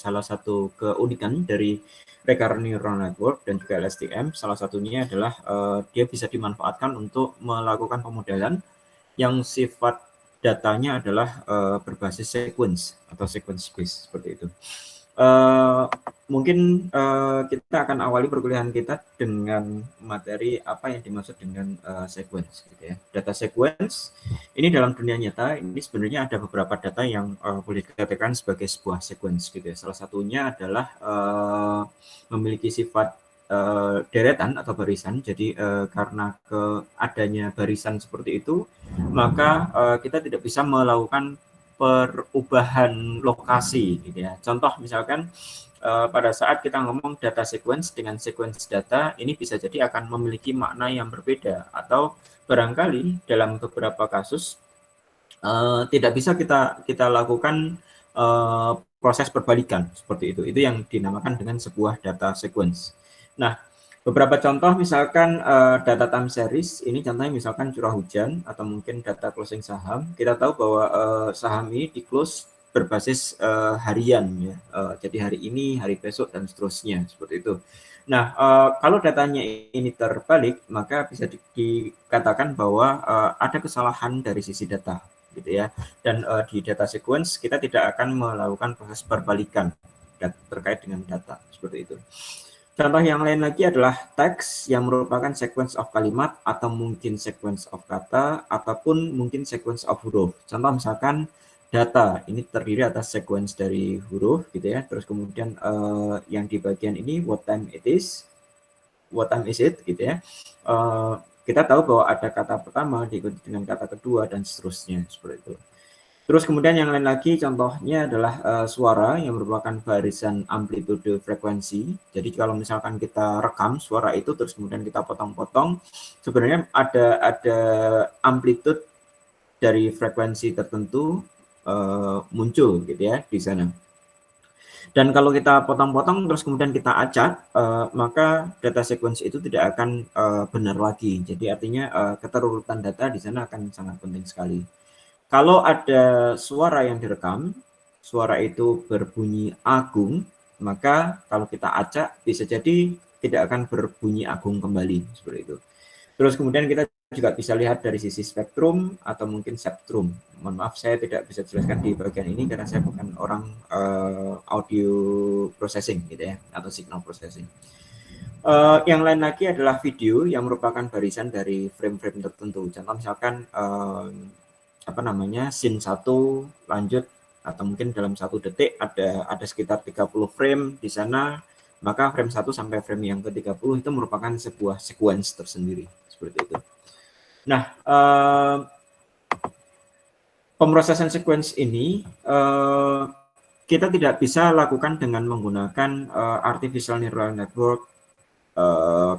salah satu keunikan dari recurrent neural network dan juga LSTM. Salah satunya adalah dia bisa dimanfaatkan untuk melakukan pemodelan yang sifat datanya adalah berbasis sequence atau sequence based seperti itu. Mungkin kita akan awali perkuliahan kita dengan materi apa yang dimaksud dengan sequence, gitu ya. Data sequence ini dalam dunia nyata ini sebenarnya ada beberapa data yang boleh dikatakan sebagai sebuah sequence, gitu ya. Salah satunya adalah memiliki sifat deretan atau barisan. Jadi karena adanya barisan seperti itu, maka kita tidak bisa melakukan perubahan lokasi, gitu ya. Contoh misalkan pada saat kita ngomong data sequence dengan sequence data, ini bisa jadi akan memiliki makna yang berbeda, atau barangkali dalam beberapa kasus tidak bisa kita lakukan proses perbalikan seperti itu. Itu yang dinamakan dengan sebuah data sequence. Nah, beberapa contoh misalkan data time series, ini contohnya misalkan curah hujan atau mungkin data closing saham. Kita tahu bahwa saham ini di close berbasis harian, ya. Jadi hari ini, hari besok, dan seterusnya seperti itu. Nah, kalau datanya ini terbalik, maka bisa dikatakan bahwa ada kesalahan dari sisi data, gitu ya. Dan di data sequence kita tidak akan melakukan proses perbalikan terkait dengan data seperti itu. Contoh yang lain lagi adalah teks yang merupakan sequence of kalimat atau mungkin sequence of kata ataupun mungkin sequence of huruf. Contoh misalkan data ini terdiri atas sequence dari huruf, gitu ya. Terus kemudian yang di bagian ini what time is it, gitu ya. Kita tahu bahwa ada kata pertama diikuti dengan kata kedua dan seterusnya seperti itu. Terus kemudian yang lain lagi contohnya adalah suara yang merupakan barisan amplitude frekuensi. Jadi kalau misalkan kita rekam suara itu terus kemudian kita potong-potong, sebenarnya ada amplitude dari frekuensi tertentu muncul, gitu ya, di sana. Dan kalau kita potong-potong terus kemudian kita acak, maka data sequence itu tidak akan benar lagi. Jadi artinya keterurutan data di sana akan sangat penting sekali. Kalau ada suara yang direkam, suara itu berbunyi agung, maka kalau kita acak bisa jadi tidak akan berbunyi agung kembali, seperti itu. Terus kemudian kita juga bisa lihat dari sisi spektrum atau mungkin septrum. Mohon maaf saya tidak bisa jelaskan di bagian ini karena saya bukan orang audio processing, gitu ya, atau signal processing. Yang lain lagi adalah video yang merupakan barisan dari frame-frame tertentu. Contoh misalkan scene 1 lanjut atau mungkin dalam 1 detik ada sekitar 30 frame di sana, maka frame 1 sampai frame yang ke-30 itu merupakan sebuah sequence tersendiri seperti itu. Nah, pemrosesan sequence ini kita tidak bisa lakukan dengan menggunakan artificial neural network,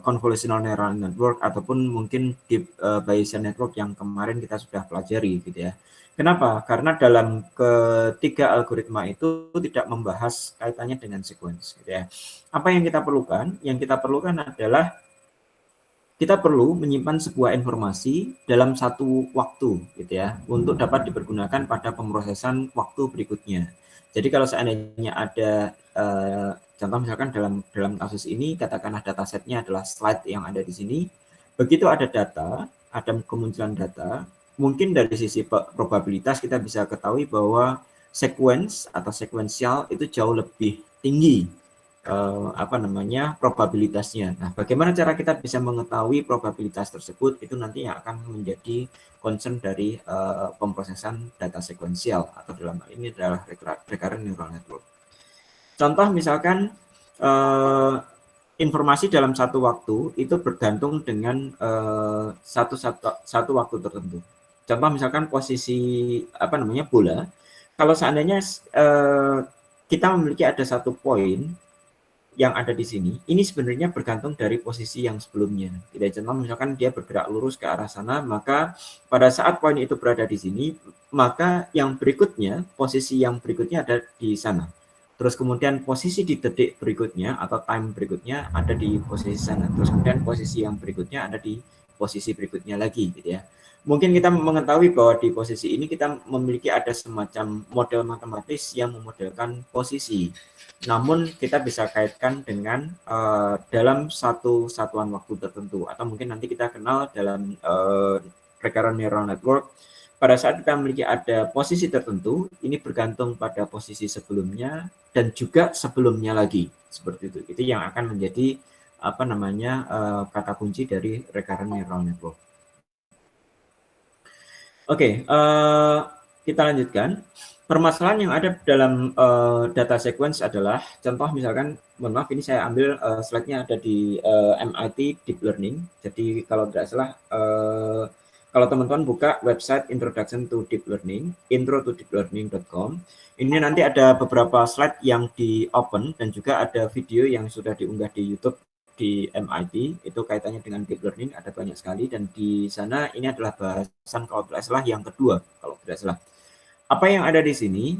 convolutional neural network, ataupun mungkin deep Bayesian network yang kemarin kita sudah pelajari, gitu ya. Kenapa? Karena dalam ketiga algoritma itu tidak membahas kaitannya dengan sequence, gitu ya. Apa yang kita perlukan? Yang kita perlukan adalah kita perlu menyimpan sebuah informasi dalam satu waktu, gitu ya, untuk dapat dipergunakan pada pemrosesan waktu berikutnya. Jadi kalau seandainya ada contoh misalkan dalam kasus ini katakanlah datasetnya adalah slide yang ada di sini, begitu ada data, ada kemunculan data, mungkin dari sisi probabilitas kita bisa ketahui bahwa sequence atau sequential itu jauh lebih tinggi probabilitasnya. Nah, bagaimana cara kita bisa mengetahui probabilitas tersebut, itu nanti yang akan menjadi concern dari pemrosesan data sekuensial atau dalam hal ini adalah recurrent neural network. Contoh misalkan informasi dalam satu waktu itu bergantung dengan satu waktu tertentu. Contoh misalkan posisi bola. Kalau seandainya kita memiliki ada satu poin yang ada di sini, ini sebenarnya bergantung dari posisi yang sebelumnya. Tidak, contoh misalkan dia bergerak lurus ke arah sana, maka pada saat poin itu berada di sini, maka yang berikutnya, posisi yang berikutnya ada di sana. Terus kemudian posisi di detik berikutnya atau time berikutnya ada di posisi sana. Terus kemudian posisi yang berikutnya ada di posisi berikutnya lagi gitu ya. Mungkin kita mengetahui bahwa di posisi ini kita memiliki ada semacam model matematis yang memodelkan posisi. Namun kita bisa kaitkan dengan dalam satu satuan waktu tertentu, atau mungkin nanti kita kenal dalam recurrent neural network. Pada saat kita memiliki ada posisi tertentu, ini bergantung pada posisi sebelumnya dan juga sebelumnya lagi, seperti itu. Itu yang akan menjadi apa namanya kata kunci dari recurrent neural network. Oke, kita lanjutkan. Permasalahan yang ada dalam data sequence adalah, contoh misalkan, mohon maaf ini saya ambil slide-nya ada di MIT Deep Learning. Jadi kalau tidak salah, kalau teman-teman buka website Introduction to Deep Learning, intro-to-deeplearning.com, ini nanti ada beberapa slide yang di-open dan juga ada video yang sudah diunggah di YouTube di MIT, itu kaitannya dengan deep learning, ada banyak sekali, dan di sana ini adalah bahasan kalau tidak salah yang kedua, kalau tidak salah. Apa yang ada di sini,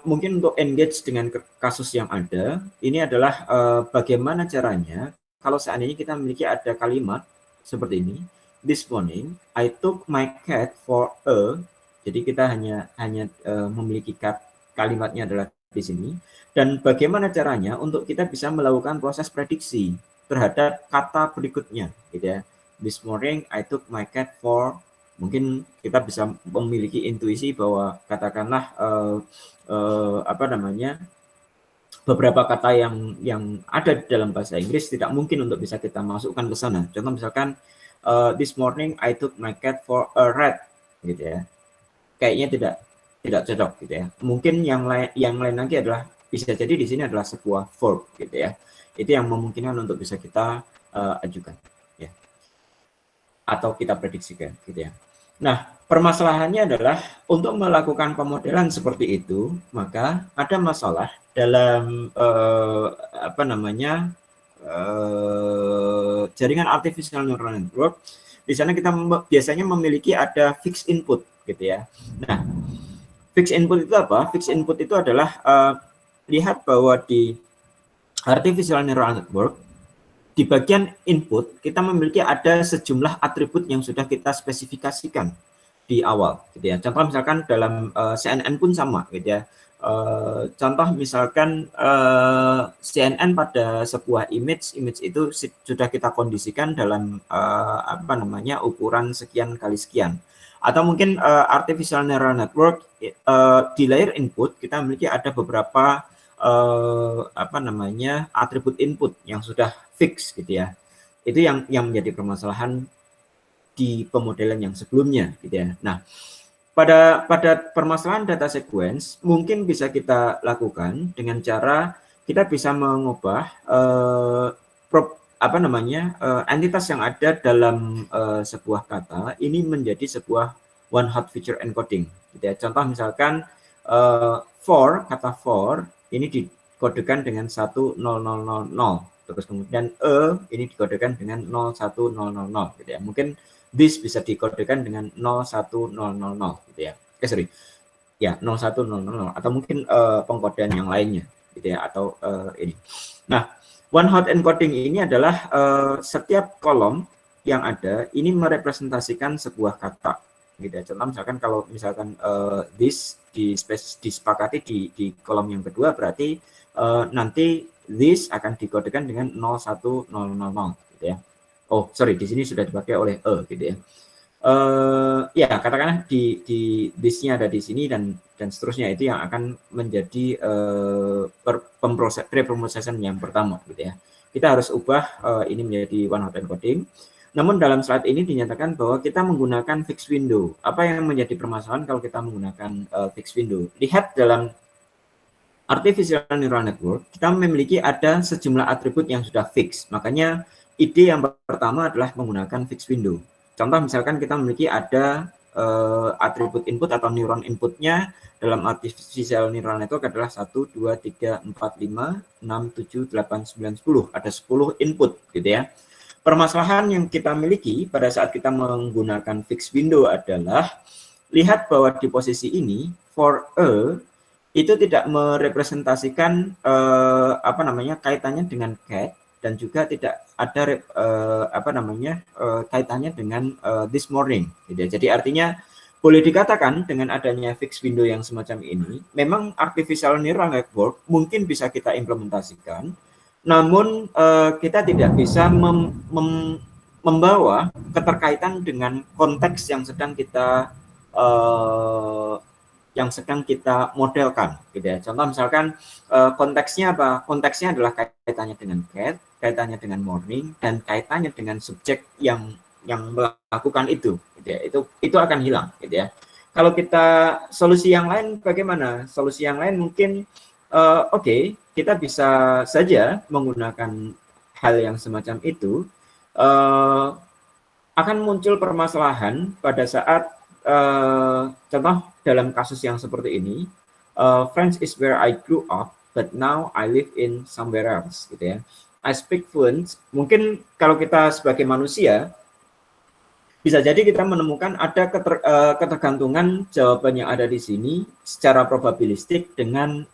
mungkin untuk engage dengan kasus yang ada, ini adalah bagaimana caranya kalau seandainya kita memiliki ada kalimat seperti ini, this morning I took my cat for a, jadi kita hanya memiliki kalimatnya adalah di sini. Dan bagaimana caranya untuk kita bisa melakukan proses prediksi terhadap kata berikutnya, gitu ya. This morning I took my cat for, mungkin kita bisa memiliki intuisi bahwa katakanlah apa namanya, beberapa kata yang ada di dalam bahasa Inggris tidak mungkin untuk bisa kita masukkan ke sana. Contoh misalkan this morning I took my cat for a ride, gitu ya. Kayaknya tidak cocok, gitu ya. Mungkin yang lain lagi adalah bisa jadi di sini adalah sebuah verb, gitu ya. Itu yang memungkinkan untuk bisa kita ajukan, ya, atau kita prediksikan, gitu ya. Nah, permasalahannya adalah untuk melakukan pemodelan seperti itu, maka ada masalah dalam apa namanya jaringan artificial neural network. Di sana kita biasanya memiliki ada fixed input, gitu ya. Nah, fixed input itu apa? Fixed input itu adalah lihat bahwa di artificial neural network, di bagian input kita memiliki ada sejumlah atribut yang sudah kita spesifikasikan di awal, gitu ya. Contoh misalkan dalam CNN pun sama, gitu ya. Contoh misalkan CNN pada sebuah image itu sudah kita kondisikan dalam apa namanya ukuran sekian kali sekian. Atau mungkin artificial neural network di layer input kita memiliki ada beberapa apa namanya atribut input yang sudah fix, gitu ya. Itu yang menjadi permasalahan di pemodelan yang sebelumnya, gitu ya. Nah, pada permasalahan data sequence mungkin bisa kita lakukan dengan cara kita bisa mengubah apa namanya entitas yang ada dalam sebuah kata ini menjadi sebuah one hot feature encoding, gitu ya. Contoh misalkan for, kata for ini dikodekan dengan 10000, terus kemudian ini dikodekan dengan 01000, gitu ya. Mungkin this bisa dikodekan dengan 01000, gitu ya. Sorry. Ya, 01000 atau mungkin pengkodean yang lainnya, gitu ya, atau ini. Nah, one hot encoding ini adalah setiap kolom yang ada ini merepresentasikan sebuah kata, gitu ya. Contoh misalkan kalau misalkan this disepakati di kolom yang kedua, berarti nanti this akan dikodekan dengan 01000, gitu ya. Oh, sorry, di sini sudah dipakai oleh gitu ya. Ya, katakanlah di this-nya ada di sini dan seterusnya, itu yang akan menjadi preprocessing yang pertama, gitu ya. Kita harus ubah ini menjadi one hot encoding. Namun dalam slide ini dinyatakan bahwa kita menggunakan fixed window. Apa yang menjadi permasalahan kalau kita menggunakan fixed window? Lihat dalam artificial neural network, kita memiliki ada sejumlah atribut yang sudah fix. Makanya ide yang pertama adalah menggunakan fixed window. Contoh misalkan kita memiliki ada atribut input atau neuron inputnya dalam artificial neural network adalah 1, 2, 3, 4, 5, 6, 7, 8, 9, 10. Ada 10 input, gitu ya. Permasalahan yang kita miliki pada saat kita menggunakan fixed window adalah lihat bahwa di posisi ini for a itu tidak merepresentasikan apa namanya kaitannya dengan cat, dan juga tidak ada kaitannya dengan this morning gitu ya. Jadi artinya boleh dikatakan dengan adanya fixed window yang semacam ini, memang artificial neural network mungkin bisa kita implementasikan, namun kita tidak bisa membawa keterkaitan dengan konteks yang sedang kita modelkan, gitu ya. Contoh misalkan konteksnya apa? Konteksnya adalah kaitannya dengan cat, kaitannya dengan morning, dan kaitannya dengan subjek yang melakukan itu, gitu ya. Itu akan hilang, gitu ya. Kalau kita solusi yang lain bagaimana? Solusi yang lain mungkin oke, kita bisa saja menggunakan hal yang semacam itu. Akan muncul permasalahan pada saat contoh dalam kasus yang seperti ini, France is where I grew up, but now I live in somewhere else, gitu ya. I speak fluent. Mungkin kalau kita sebagai manusia bisa jadi kita menemukan ada ketergantungan jawaban yang ada di sini secara probabilistik dengan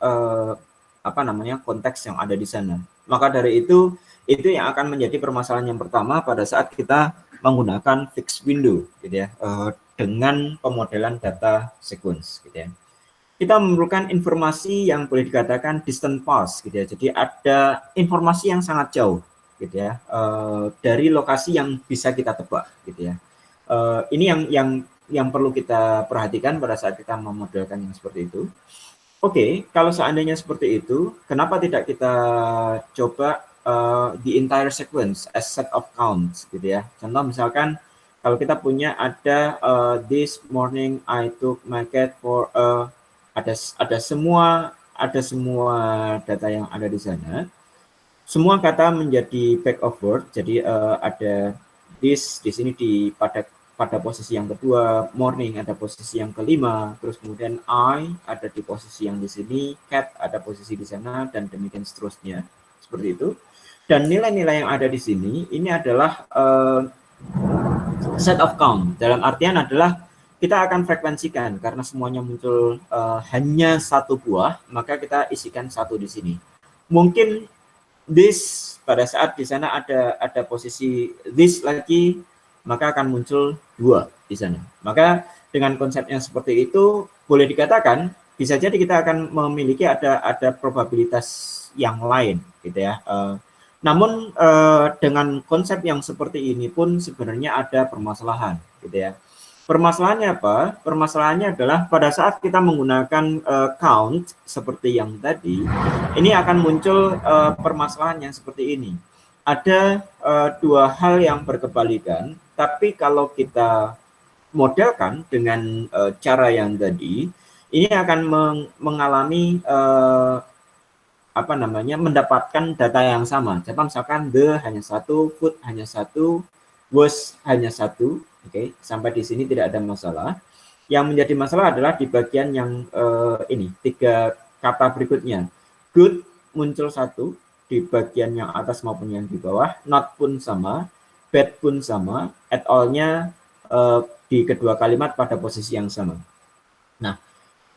konteks yang ada di sana. Maka dari itu yang akan menjadi permasalahan yang pertama pada saat kita menggunakan fixed window, gitu ya, dengan pemodelan data sequence, gitu ya. Kita memerlukan informasi yang boleh dikatakan distant past, gitu ya. Jadi ada informasi yang sangat jauh, gitu ya, dari lokasi yang bisa kita tebak, gitu ya. Ini yang perlu kita perhatikan pada saat kita memodelkan yang seperti itu. Oke, kalau seandainya seperti itu, kenapa tidak kita coba the entire sequence as set of counts, gitu ya. Contoh misalkan kalau kita punya ada this morning I took my cat for ada semua data yang ada di sana. Semua kata menjadi back of word, jadi ada this di sini pada posisi yang kedua, morning ada posisi yang kelima, terus kemudian I ada di posisi yang di sini, cat ada posisi di sana, dan demikian seterusnya, seperti itu. Dan nilai-nilai yang ada di sini ini adalah set of count. Dalam artian adalah kita akan frekuensikan karena semuanya muncul hanya satu buah, maka kita isikan satu di sini. Mungkin this pada saat di sana ada posisi this lagi, maka akan muncul dua di sana. Maka dengan konsep yang seperti itu boleh dikatakan bisa jadi kita akan memiliki ada probabilitas yang lain, gitu ya. Namun dengan konsep yang seperti ini pun sebenarnya ada permasalahan, gitu ya. Permasalahannya apa? Permasalahannya adalah pada saat kita menggunakan count seperti yang tadi, ini akan muncul permasalahan yang seperti ini. Ada dua hal yang berkebalikan, tapi kalau kita modelkan dengan cara yang tadi, ini akan mengalami mendapatkan data yang sama. Contoh misalkan the hanya satu, food hanya satu, was hanya satu, oke, sampai di sini tidak ada masalah. Yang menjadi masalah adalah di bagian yang ini, tiga kata berikutnya. Good muncul satu di bagian yang atas maupun yang di bawah, not pun sama, bad pun sama, at all-nya di kedua kalimat pada posisi yang sama. Nah,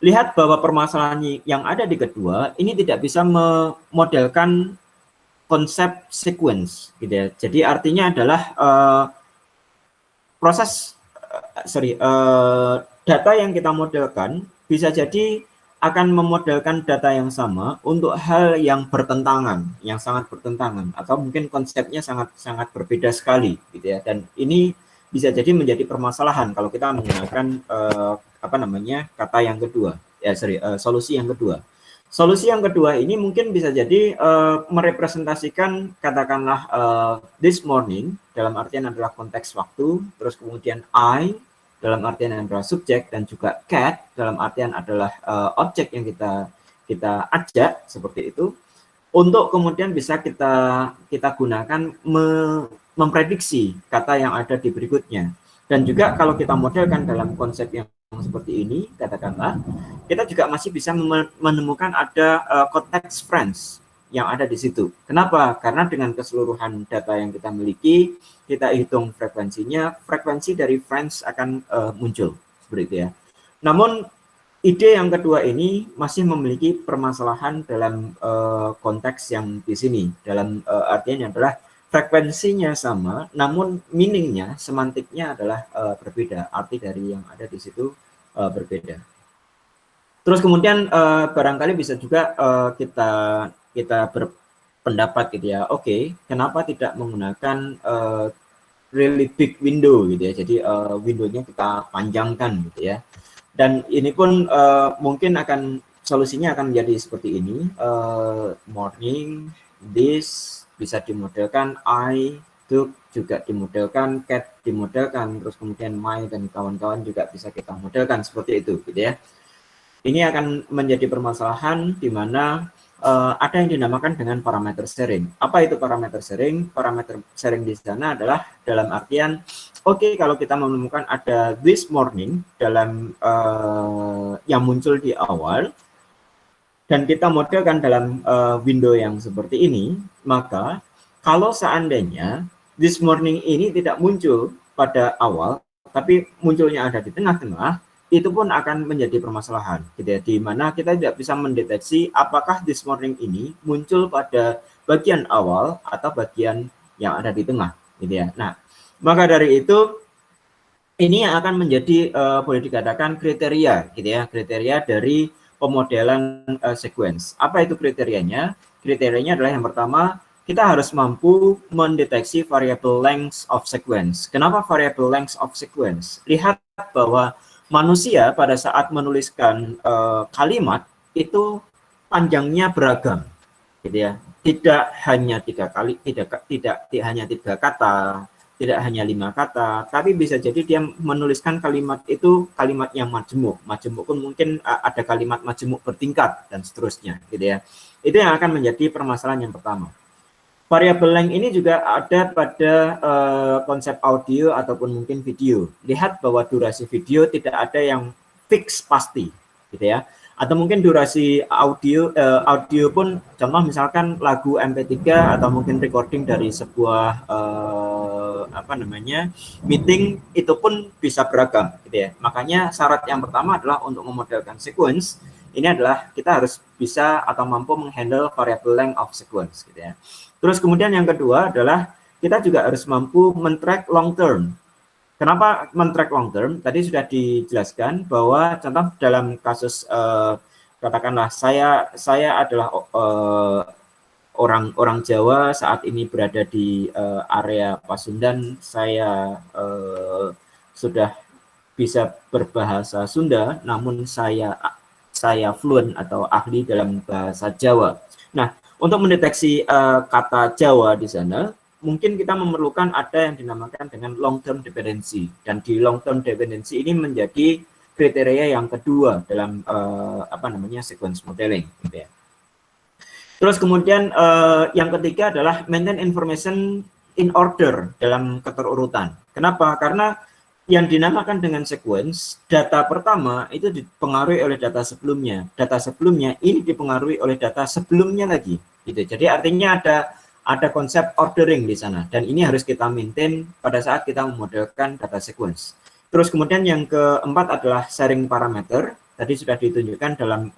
lihat bahwa permasalahan yang ada di kedua ini tidak bisa memodelkan konsep sequence, gitu ya. Jadi artinya adalah data yang kita modelkan bisa jadi akan memodelkan data yang sama untuk hal yang bertentangan, yang sangat bertentangan, atau mungkin konsepnya sangat berbeda sekali, gitu ya. Dan ini bisa jadi menjadi permasalahan kalau kita menggunakan kata yang kedua, solusi yang kedua. Solusi yang kedua ini mungkin bisa jadi merepresentasikan katakanlah this morning dalam artian adalah konteks waktu, terus kemudian I dalam artian adalah subjek, dan juga cat dalam artian adalah objek yang kita ajak seperti itu, untuk kemudian bisa kita gunakan memprediksi kata yang ada di berikutnya. Dan juga kalau kita modelkan dalam konsep yang seperti ini, katakanlah kita juga masih bisa menemukan ada konteks French yang ada di situ. Kenapa? Karena dengan keseluruhan data yang kita miliki, kita hitung frekuensinya, frekuensi dari French akan muncul seperti itu ya. Namun ide yang kedua ini masih memiliki permasalahan dalam konteks yang di sini. Dalam artian adalah frekuensinya sama, namun meaningnya, semantiknya adalah berbeda. Arti dari yang ada di situ berbeda. Terus kemudian barangkali bisa juga kita berpendapat gitu ya. Oke, kenapa tidak menggunakan really big window gitu ya. Jadi windownya kita panjangkan gitu ya. Dan ini pun mungkin solusinya akan menjadi seperti ini. Morning, this bisa dimodelkan, I, took juga dimodelkan, cat dimodelkan, terus kemudian my dan kawan-kawan juga bisa kita modelkan seperti itu gitu ya. Ini akan menjadi permasalahan di mana ada yang dinamakan dengan parameter sharing. Apa itu parameter sharing? Parameter sharing di sana adalah dalam artian, oke, kalau kita menemukan ada this morning dalam yang muncul di awal, dan kita modelkan dalam window yang seperti ini, maka kalau seandainya this morning ini tidak muncul pada awal, tapi munculnya ada di tengah-tengah, itu pun akan menjadi permasalahan, gitu ya, di mana kita tidak bisa mendeteksi apakah this morning ini muncul pada bagian awal atau bagian yang ada di tengah, gitu ya. Nah, maka dari itu ini yang akan menjadi boleh dikatakan kriteria, gitu ya, kriteria dari pemodelan sequence. Apa itu kriterianya? Kriterianya adalah yang pertama, kita harus mampu mendeteksi variable length of sequence. Kenapa variable length of sequence? Lihat bahwa manusia pada saat menuliskan kalimat itu panjangnya beragam, gitu ya. Tidak hanya 3 kali, tidak hanya 3 kata, tidak hanya 5 kata, tapi bisa jadi dia menuliskan kalimat itu kalimat yang majemuk. Majemuk pun mungkin ada kalimat majemuk bertingkat dan seterusnya, gitu ya. Itu yang akan menjadi permasalahan yang pertama. Variabel length ini juga ada pada konsep audio ataupun mungkin video. Lihat bahwa durasi video tidak ada yang fix pasti, gitu ya. Atau mungkin durasi audio pun, contoh misalkan lagu MP3 atau mungkin recording dari sebuah meeting, itu pun bisa beragam, gitu ya. Makanya syarat yang pertama adalah untuk memodelkan sequence, ini adalah kita harus bisa atau mampu menghandle variable length of sequence, gitu ya. Terus kemudian yang kedua adalah kita juga harus mampu men-track long term. Kenapa men-track long term? Tadi sudah dijelaskan bahwa contoh dalam kasus katakanlah saya adalah orang Jawa, saat ini berada di area Pasundan, saya sudah bisa berbahasa Sunda, namun saya fluent atau ahli dalam bahasa Jawa. Nah, untuk mendeteksi kata Jawa di sana, mungkin kita memerlukan ada yang dinamakan dengan long term dependency, dan di long term dependency ini menjadi kriteria yang kedua dalam sequence modeling, gitu ya. Terus kemudian yang ketiga adalah maintain information in order, dalam keterurutan. Kenapa? Karena yang dinamakan dengan sequence, data pertama itu dipengaruhi oleh data sebelumnya. Data sebelumnya ini dipengaruhi oleh data sebelumnya lagi. Gitu. Jadi artinya ada konsep ordering di sana. Dan ini harus kita maintain pada saat kita memodelkan data sequence. Terus kemudian yang keempat adalah sharing parameter. Tadi sudah ditunjukkan dalam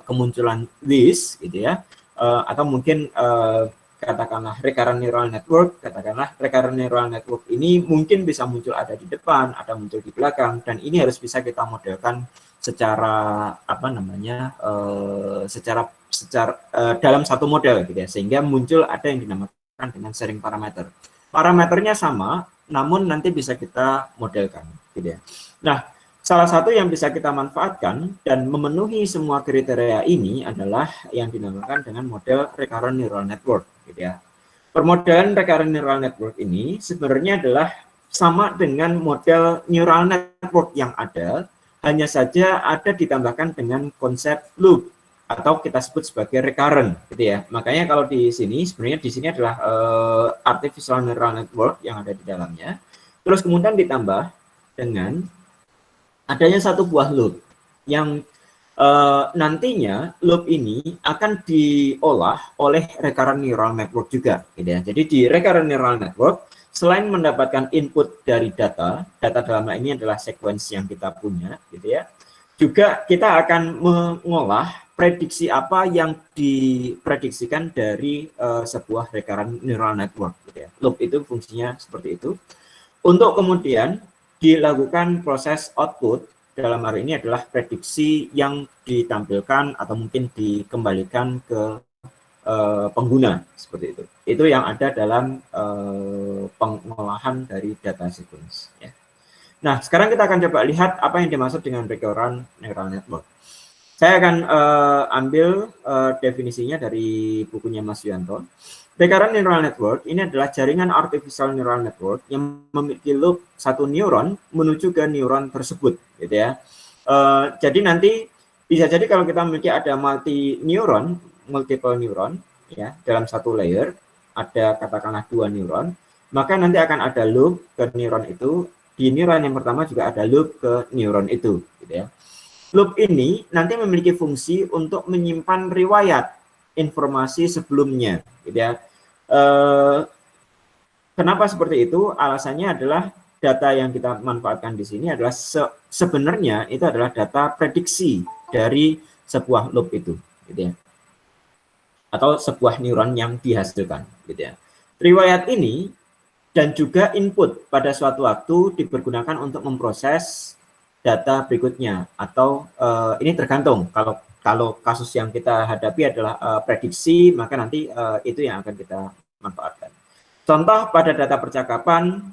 kemunculan this, gitu ya. Atau mungkin katakanlah recurrent neural network, recurrent neural network ini mungkin bisa muncul ada di depan, ada muncul di belakang, dan ini harus bisa kita modelkan secara secara dalam satu model, gitu ya, sehingga muncul ada yang dinamakan dengan sharing parameter. Parameternya sama, namun nanti bisa kita modelkan, gitu ya. Nah, salah satu yang bisa kita manfaatkan dan memenuhi semua kriteria ini adalah yang dinamakan dengan model recurrent neural network, gitu ya. Permodelan recurrent neural network ini sebenarnya adalah sama dengan model neural network yang ada, hanya saja ada ditambahkan dengan konsep loop atau kita sebut sebagai recurrent, gitu ya. Makanya kalau di sini sebenarnya di sini adalah artificial neural network yang ada di dalamnya. Terus kemudian ditambah dengan adanya satu buah loop yang nantinya loop ini akan diolah oleh recurrent neural network juga, gitu ya. Jadi di recurrent neural network selain mendapatkan input dari data dalam hal ini adalah sequence yang kita punya, gitu ya. Juga kita akan mengolah prediksi apa yang diprediksikan dari sebuah recurrent neural network. Gitu ya. Loop itu fungsinya seperti itu. Untuk kemudian dilakukan proses output, dalam hari ini adalah prediksi yang ditampilkan atau mungkin dikembalikan ke pengguna, seperti itu. Itu yang ada dalam pengolahan dari data sequence. Ya. Nah, sekarang kita akan coba lihat apa yang dimaksud dengan recurrent neural network. Saya akan ambil definisinya dari bukunya Mas Yuanto. Recurrent neural network ini adalah jaringan artificial neural network yang memiliki loop satu neuron menuju ke neuron tersebut, gitu ya. Jadi nanti bisa jadi kalau kita memiliki ada multiple neuron, ya, dalam satu layer ada katakanlah 2 neuron, maka nanti akan ada loop ke neuron itu. Di neuron yang pertama juga ada loop ke neuron itu, gitu ya. Loop ini nanti memiliki fungsi untuk menyimpan riwayat informasi sebelumnya, gitu ya. Kenapa seperti itu? Alasannya adalah data yang kita manfaatkan di sini adalah sebenarnya itu adalah data prediksi dari sebuah loop itu, gitu ya. Atau sebuah neuron yang dihasilkan, gitu ya. Riwayat ini dan juga input pada suatu waktu dipergunakan untuk memproses data berikutnya, atau ini tergantung kalau kasus yang kita hadapi adalah prediksi, maka nanti itu yang akan kita manfaatkan. Contoh pada data percakapan,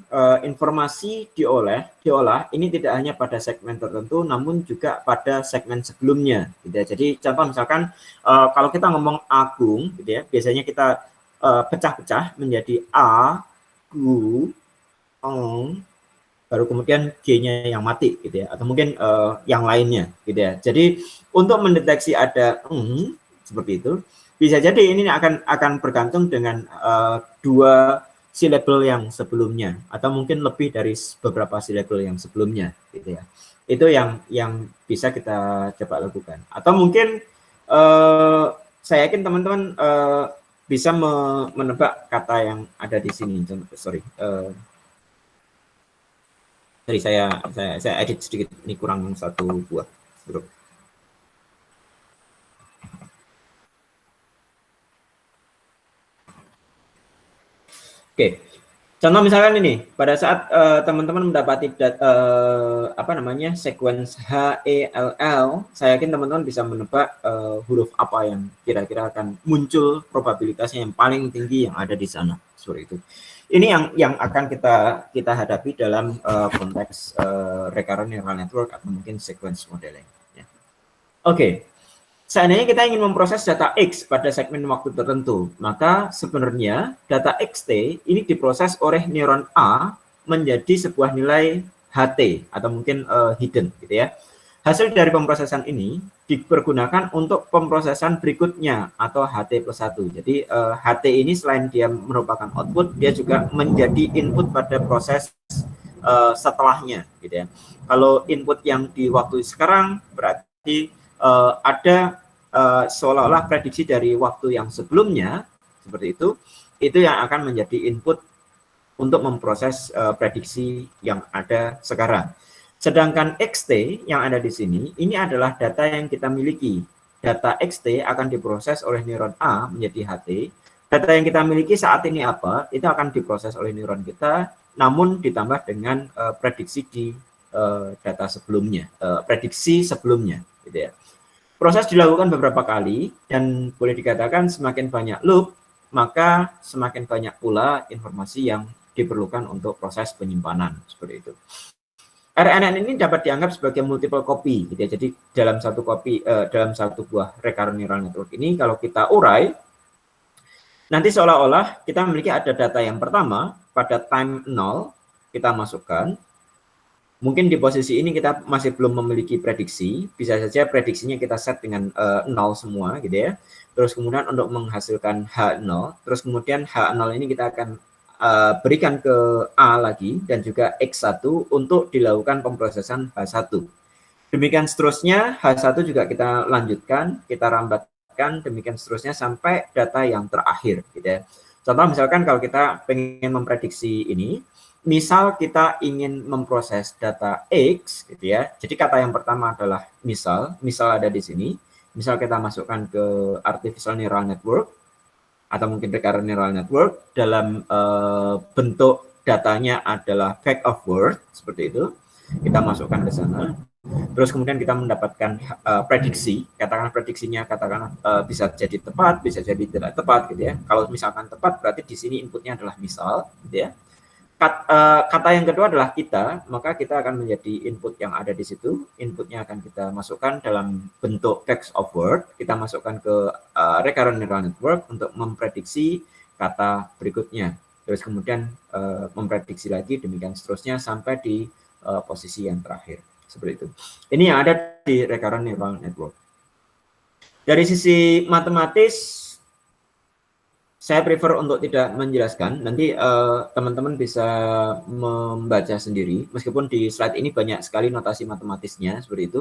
informasi diolah ini tidak hanya pada segmen tertentu, namun juga pada segmen sebelumnya. Gitu ya. Jadi contoh misalkan kalau kita ngomong Agung, gitu ya, biasanya kita pecah-pecah menjadi A, Gu, Ong, baru kemudian G-nya yang mati, gitu ya, atau mungkin yang lainnya, gitu ya. Jadi untuk mendeteksi ada seperti itu, bisa jadi ini akan bergantung dengan dua syllable yang sebelumnya, atau mungkin lebih dari beberapa syllable yang sebelumnya, gitu ya. Itu yang bisa kita coba lakukan. Atau mungkin saya yakin teman-teman bisa menebak kata yang ada di sini. Sorry, saya edit sedikit, ini kurang satu buah huruf. Oke, contoh misalkan ini, pada saat teman-teman mendapati sequence HELL, saya yakin teman-teman bisa menebak huruf apa yang kira-kira akan muncul probabilitasnya yang paling tinggi yang ada di sana, seperti itu. Ini yang akan kita hadapi dalam konteks recurrent neural network atau mungkin sequence modeling. Ya. Oke. Seandainya kita ingin memproses data X pada segmen waktu tertentu, maka sebenarnya data XT ini diproses oleh neuron A menjadi sebuah nilai HT atau mungkin hidden, gitu ya. Hasil dari pemrosesan ini dipergunakan untuk pemrosesan berikutnya atau HT plus 1. Jadi HT ini selain dia merupakan output, dia juga menjadi input pada proses setelahnya, gitu ya. Kalau input yang di waktu sekarang berarti ada seolah-olah prediksi dari waktu yang sebelumnya, seperti itu yang akan menjadi input untuk memproses prediksi yang ada sekarang. Sedangkan XT yang ada di sini, ini adalah data yang kita miliki. Data XT akan diproses oleh neuron A menjadi HT. Data yang kita miliki saat ini apa, itu akan diproses oleh neuron kita, namun ditambah dengan prediksi di data sebelumnya, prediksi sebelumnya, gitu ya. Proses dilakukan beberapa kali dan boleh dikatakan semakin banyak loop, maka semakin banyak pula informasi yang diperlukan untuk proses penyimpanan, seperti itu. RNN ini dapat dianggap sebagai multiple copy, gitu ya. Jadi dalam satu buah recurrent neural network ini kalau kita urai, nanti seolah-olah kita memiliki ada data yang pertama pada time 0 kita masukkan. Mungkin di posisi ini kita masih belum memiliki prediksi, bisa saja prediksinya kita set dengan 0 semua, gitu ya. Terus kemudian untuk menghasilkan H0, terus kemudian H0 ini kita akan berikan ke A lagi dan juga X1 untuk dilakukan pemrosesan H1. Demikian seterusnya, H1 juga kita lanjutkan, kita rambatkan, demikian seterusnya sampai data yang terakhir, gitu ya. Contoh misalkan kalau kita pengen memprediksi ini, misal kita ingin memproses data X, gitu ya. Jadi kata yang pertama adalah misal ada di sini. Misal kita masukkan ke artificial neural network atau mungkin recurrent neural network dalam bentuk datanya adalah fact of worth seperti itu. Kita masukkan ke sana. Terus kemudian kita mendapatkan prediksi, katakanlah prediksinya bisa jadi tepat, bisa jadi tidak tepat gitu ya. Kalau misalkan tepat berarti di sini inputnya adalah misal gitu ya. Kata yang kedua adalah kita, maka kita akan menjadi input yang ada di situ. Inputnya akan kita masukkan dalam bentuk text of word. Kita masukkan ke recurrent neural network untuk memprediksi kata berikutnya. Terus kemudian memprediksi lagi, demikian seterusnya sampai di posisi yang terakhir. Seperti itu. Ini yang ada di recurrent neural network. Dari sisi matematis, saya prefer untuk tidak menjelaskan, nanti teman-teman bisa membaca sendiri, meskipun di slide ini banyak sekali notasi matematisnya, seperti itu.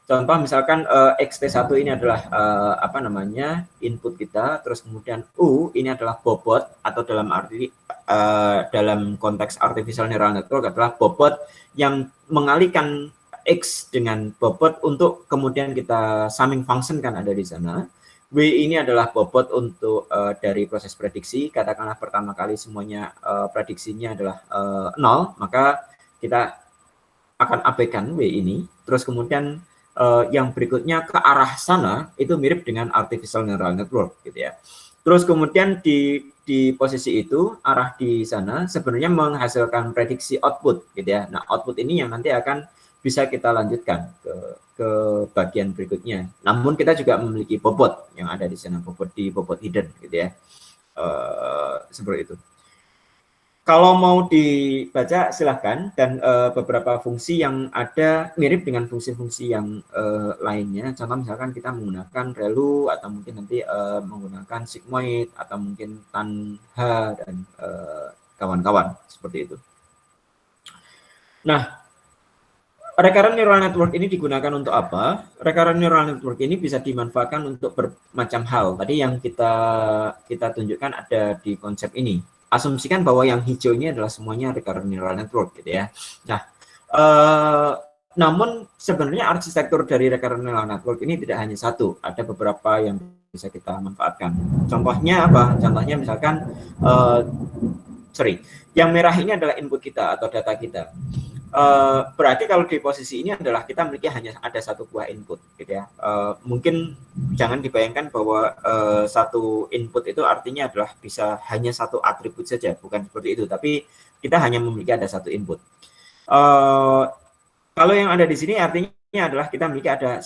Contoh misalkan XT1 ini adalah input kita, terus kemudian U ini adalah bobot, atau dalam arti dalam konteks artificial neural network adalah bobot yang mengalihkan X dengan bobot untuk kemudian kita summing function kan ada di sana. W ini adalah bobot untuk dari proses prediksi, katakanlah pertama kali semuanya prediksinya adalah 0, maka kita akan abaikan W ini, terus kemudian yang berikutnya ke arah sana itu mirip dengan artificial neural network gitu ya. Terus kemudian di posisi itu arah di sana sebenarnya menghasilkan prediksi output gitu ya. Nah, output ini yang nanti akan bisa kita lanjutkan ke bagian berikutnya. Namun kita juga memiliki bobot yang ada di sana, bobot hidden gitu ya. Seperti itu. Kalau mau dibaca silahkan, dan beberapa fungsi yang ada mirip dengan fungsi-fungsi yang lainnya. Contoh misalkan kita menggunakan ReLU atau mungkin nanti menggunakan sigmoid atau mungkin TANH dan kawan-kawan seperti itu. Nah, recurrent neural network ini digunakan untuk apa? Recurrent neural network ini bisa dimanfaatkan untuk bermacam hal. Tadi yang kita tunjukkan ada di konsep ini. Asumsikan bahwa yang hijau ini adalah semuanya recurrent neural network gitu ya. Nah, namun sebenarnya arsitektur dari recurrent neural network ini tidak hanya satu, ada beberapa yang bisa kita manfaatkan. Contohnya apa? Contohnya misalkan yang merah ini adalah input kita atau data kita. Berarti kalau di posisi ini adalah kita memiliki hanya ada satu buah input gitu ya. Mungkin jangan dibayangkan bahwa satu input itu artinya adalah bisa hanya satu atribut saja, bukan seperti itu, tapi kita hanya memiliki ada satu input. Kalau yang ada di sini artinya adalah kita memiliki ada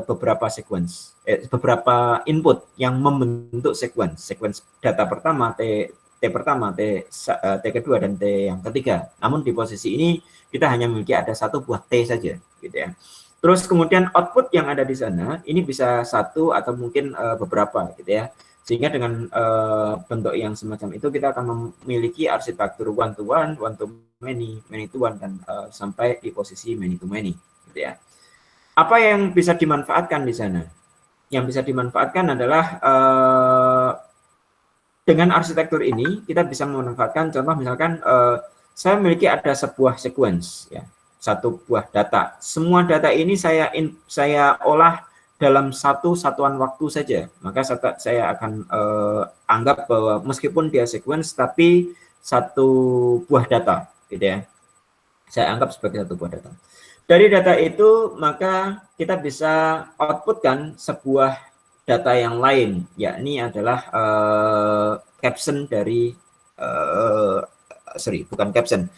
beberapa sequence, beberapa input yang membentuk sequence data pertama, T pertama, T kedua, dan T yang ketiga. Namun di posisi ini kita hanya memiliki ada satu buah T saja, gitu ya. Terus kemudian output yang ada di sana ini bisa satu atau mungkin beberapa, gitu ya. Sehingga dengan bentuk yang semacam itu kita akan memiliki arsitektur one to many, many to one, dan sampai di posisi many to many, gitu ya. Apa yang bisa dimanfaatkan di sana? Yang bisa dimanfaatkan adalah dengan arsitektur ini kita bisa memanfaatkan, contoh misalkan saya memiliki ada sebuah sequence ya, satu buah data. Semua data ini saya olah dalam satu satuan waktu saja. Maka saya akan anggap bahwa meskipun dia sequence tapi satu buah data gitu ya. Saya anggap sebagai satu buah data. Dari data itu maka kita bisa outputkan sebuah data yang lain, yakni adalah caption dari bukan caption,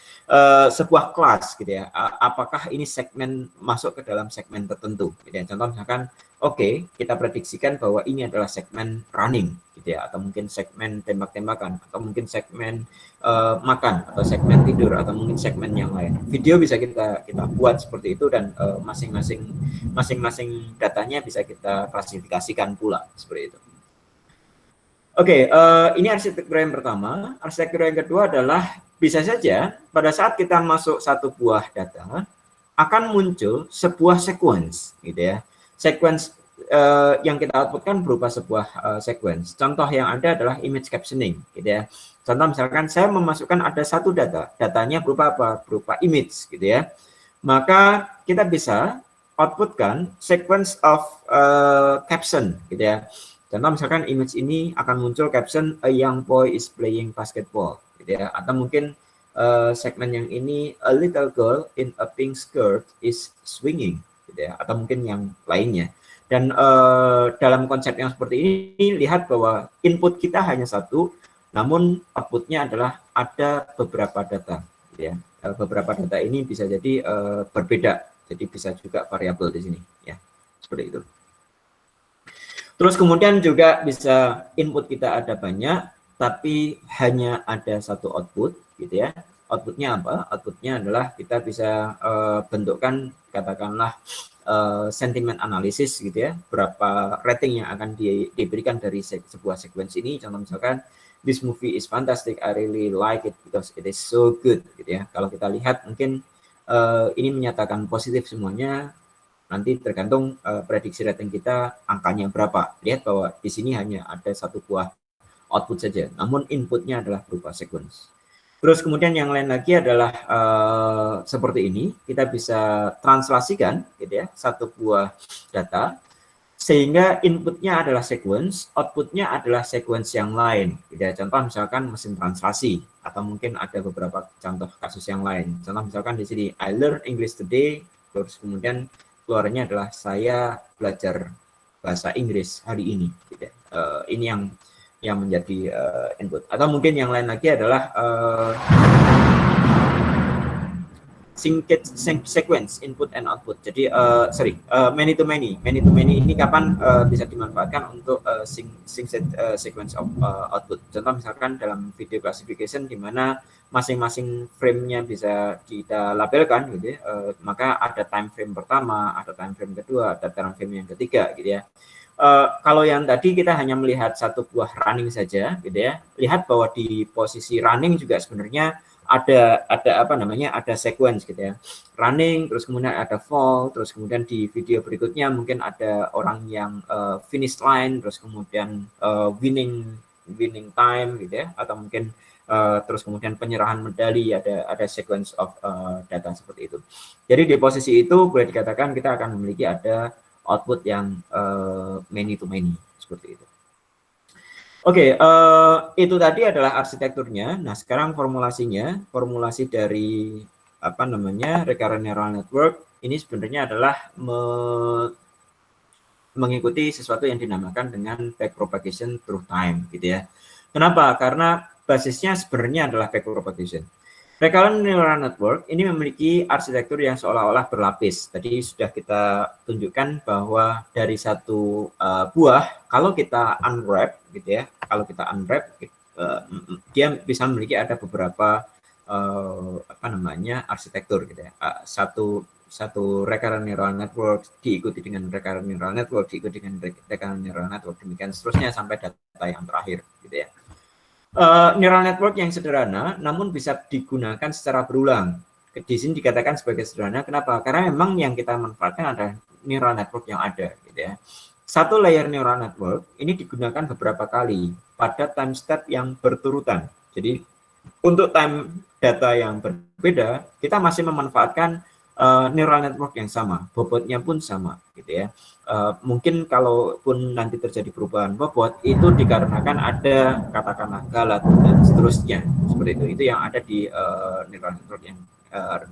sebuah kelas gitu ya. Apakah ini segmen masuk ke dalam segmen tertentu gitu ya. Contoh misalkan kita prediksikan bahwa ini adalah segmen running gitu ya, atau mungkin segmen tembak-tembakan, atau mungkin segmen makan, atau segmen tidur, atau mungkin segmen yang lain. Video bisa kita buat seperti itu, dan masing-masing datanya bisa kita klasifikasikan pula seperti itu. Ini arsitektur yang pertama. Arsitektur yang kedua adalah bisa saja pada saat kita masuk satu buah data akan muncul sebuah sequence gitu ya. Sequence yang kita outputkan berupa sebuah sequence. Contoh yang ada adalah image captioning, gitu ya. Contoh misalkan saya memasukkan ada satu datanya berupa apa? Berupa image, gitu ya. Maka kita bisa outputkan sequence of caption, gitu ya. Contoh misalkan image ini akan muncul caption a young boy is playing basketball, gitu ya. Atau mungkin segmen yang ini a little girl in a pink skirt is swinging, gitu ya. Atau mungkin yang lainnya. Dan dalam konsep yang seperti ini, lihat bahwa input kita hanya satu, namun outputnya adalah ada beberapa data. Ya. Beberapa data ini bisa jadi berbeda, jadi bisa juga variabel di sini. Ya, seperti itu. Terus kemudian juga bisa input kita ada banyak, tapi hanya ada satu output, gitu ya. Outputnya apa? Outputnya adalah kita bisa bentukkan, katakanlah, sentimen analisis, gitu ya, berapa rating yang akan diberikan dari sebuah sequence ini. Contoh misalkan this movie is fantastic, I really like it because it is so good, gitu ya. Kalau kita lihat mungkin ini menyatakan positif semuanya, nanti tergantung prediksi rating kita angkanya berapa. Lihat bahwa di sini hanya ada satu buah output saja, namun inputnya adalah berupa sequence. Terus kemudian yang lain lagi adalah seperti ini, kita bisa translasikan, gitu ya, satu buah data sehingga inputnya adalah sequence, outputnya adalah sequence yang lain. Gitu ya. Contoh misalkan mesin translasi, atau mungkin ada beberapa contoh kasus yang lain. Contoh misalkan di sini I learned English today, terus kemudian keluarnya adalah saya belajar bahasa Inggris hari ini. Gitu ya. Ini yang menjadi input. Atau mungkin yang lain lagi adalah sequence input and output. Jadi many to many ini kapan bisa dimanfaatkan untuk sequence of output. Contoh misalkan dalam video classification di mana masing-masing frame-nya bisa kita labelkan, gitu ya. Maka ada time frame pertama, ada time frame kedua, ada time frame yang ketiga, gitu ya. Kalau yang tadi kita hanya melihat satu buah running saja, gitu ya. Lihat bahwa di posisi running juga sebenarnya ada apa namanya, ada sequence, gitu ya. Running, terus kemudian ada fall, terus kemudian di video berikutnya mungkin ada orang yang finish line, terus kemudian winning time, gitu ya. Atau mungkin terus kemudian penyerahan medali, ada sequence of data seperti itu. Jadi di posisi itu boleh dikatakan kita akan memiliki ada output yang many to many, seperti itu. Oke, itu tadi adalah arsitekturnya. Nah, sekarang formulasi dari apa namanya recurrent neural network ini sebenarnya adalah mengikuti sesuatu yang dinamakan dengan backpropagation through time, gitu ya. Kenapa? Karena basisnya sebenarnya adalah backpropagation. Recurrent neural network ini memiliki arsitektur yang seolah-olah berlapis. Tadi sudah kita tunjukkan bahwa dari satu buah, kalau kita unwrap, gitu ya, kalau kita unwrap, dia bisa memiliki ada beberapa apa namanya arsitektur, gitu ya. Satu recurrent neural network diikuti dengan recurrent neural network, diikuti dengan recurrent neural network, demikian seterusnya sampai data yang terakhir, gitu ya. Neural network yang sederhana, namun bisa digunakan secara berulang. Di sini dikatakan sebagai sederhana, kenapa? Karena memang yang kita manfaatkan adalah neural network yang ada, gitu ya. Satu layer neural network ini digunakan beberapa kali pada time step yang berturutan. Jadi untuk time data yang berbeda, kita masih memanfaatkan neural network yang sama, bobotnya pun sama, gitu ya. Mungkin kalaupun nanti terjadi perubahan bobot itu dikarenakan ada katakanlah galat dan seterusnya, seperti itu yang ada di neural network yang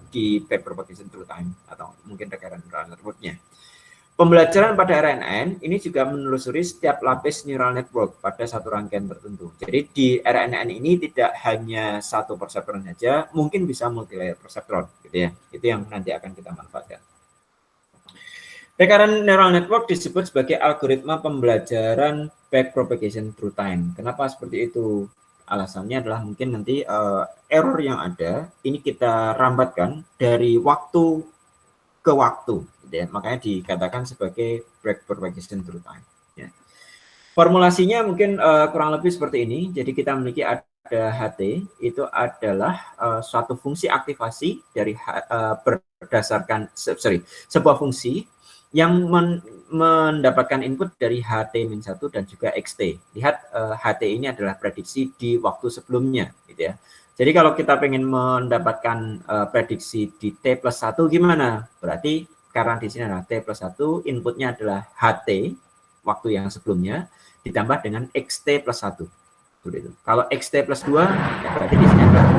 di backpropagation through time atau mungkin recurrent neural networknya. Pembelajaran pada RNN ini juga menelusuri setiap lapis neural network pada satu rangkaian tertentu. Jadi di RNN ini tidak hanya satu perseptron saja, mungkin bisa multi layer perseptron, gitu ya. Itu yang nanti akan kita manfaatkan. Recurrent neural network disebut sebagai algoritma pembelajaran backpropagation through time. Kenapa seperti itu? Alasannya adalah mungkin nanti error yang ada ini kita rambatkan dari waktu ke waktu, gitu ya. Makanya dikatakan sebagai backpropagation through time. Ya. Formulasinya mungkin kurang lebih seperti ini. Jadi kita memiliki ada HT, itu adalah suatu fungsi aktivasi dari berdasarkan sebuah fungsi yang mendapatkan input dari HT-1 dan juga XT. Lihat HT ini adalah prediksi di waktu sebelumnya, gitu ya. Jadi kalau kita pengen mendapatkan prediksi di T plus 1 gimana? Berarti karena di sini adalah T plus 1, inputnya adalah HT, waktu yang sebelumnya, ditambah dengan XT plus 1. Itu. Kalau XT plus 2, ya berarti di sini adalah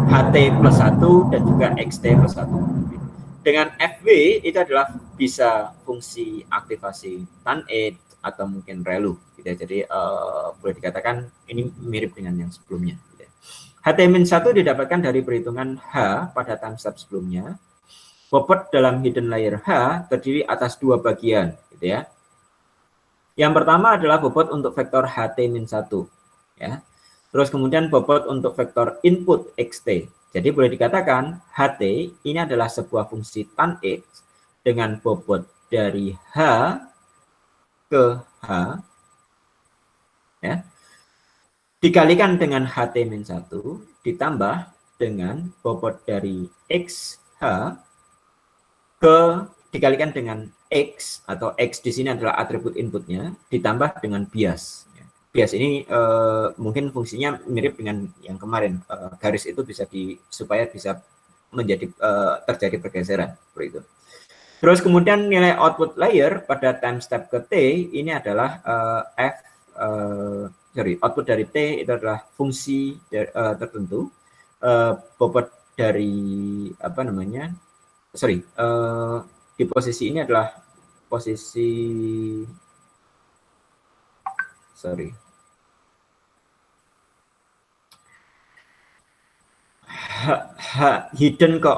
HT plus 1 dan juga XT plus 1. Dengan FW itu adalah bisa fungsi aktivasi TAN8 atau mungkin ReLU. Gitu ya. Jadi boleh dikatakan ini mirip dengan yang sebelumnya. Gitu ya. HT-1 didapatkan dari perhitungan H pada time step sebelumnya. Bobot dalam hidden layer H terdiri atas dua bagian. Gitu ya. Yang pertama adalah bobot untuk vektor HT-1. Ya. Terus kemudian bobot untuk vektor input XT. Jadi boleh dikatakan HT ini adalah sebuah fungsi tan X dengan bobot dari H ke H ya, dikalikan dengan HT-1 ditambah dengan bobot dari XH ke dikalikan dengan X atau X di sini adalah atribut inputnya ditambah dengan bias. Bias ini mungkin fungsinya mirip dengan yang kemarin. Garis itu bisa supaya bisa menjadi terjadi pergeseran seperti itu. Terus kemudian nilai output layer pada time step ke T ini adalah output dari T itu adalah fungsi tertentu. Bobot dari apa namanya? Di posisi ini adalah posisi hidden ke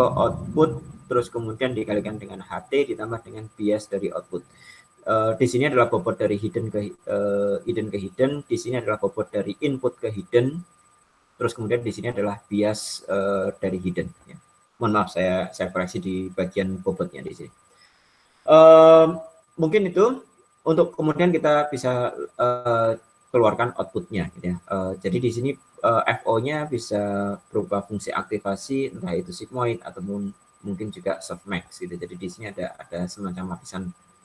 output terus kemudian dikalikan dengan HT ditambah dengan bias dari output. Di sini adalah bobot dari hidden ke hidden, di sini adalah bobot dari input ke hidden, terus kemudian di sini adalah bias dari hidden. Ya. Mohon maaf saya koreksi di bagian bobotnya di sini. Mungkin itu untuk kemudian kita bisa keluarkan outputnya. Gitu ya. Jadi di sini FO-nya bisa berupa fungsi aktivasi, entah itu sigmoid ataupun mungkin juga softmax. Gitu. Jadi di sini ada semacam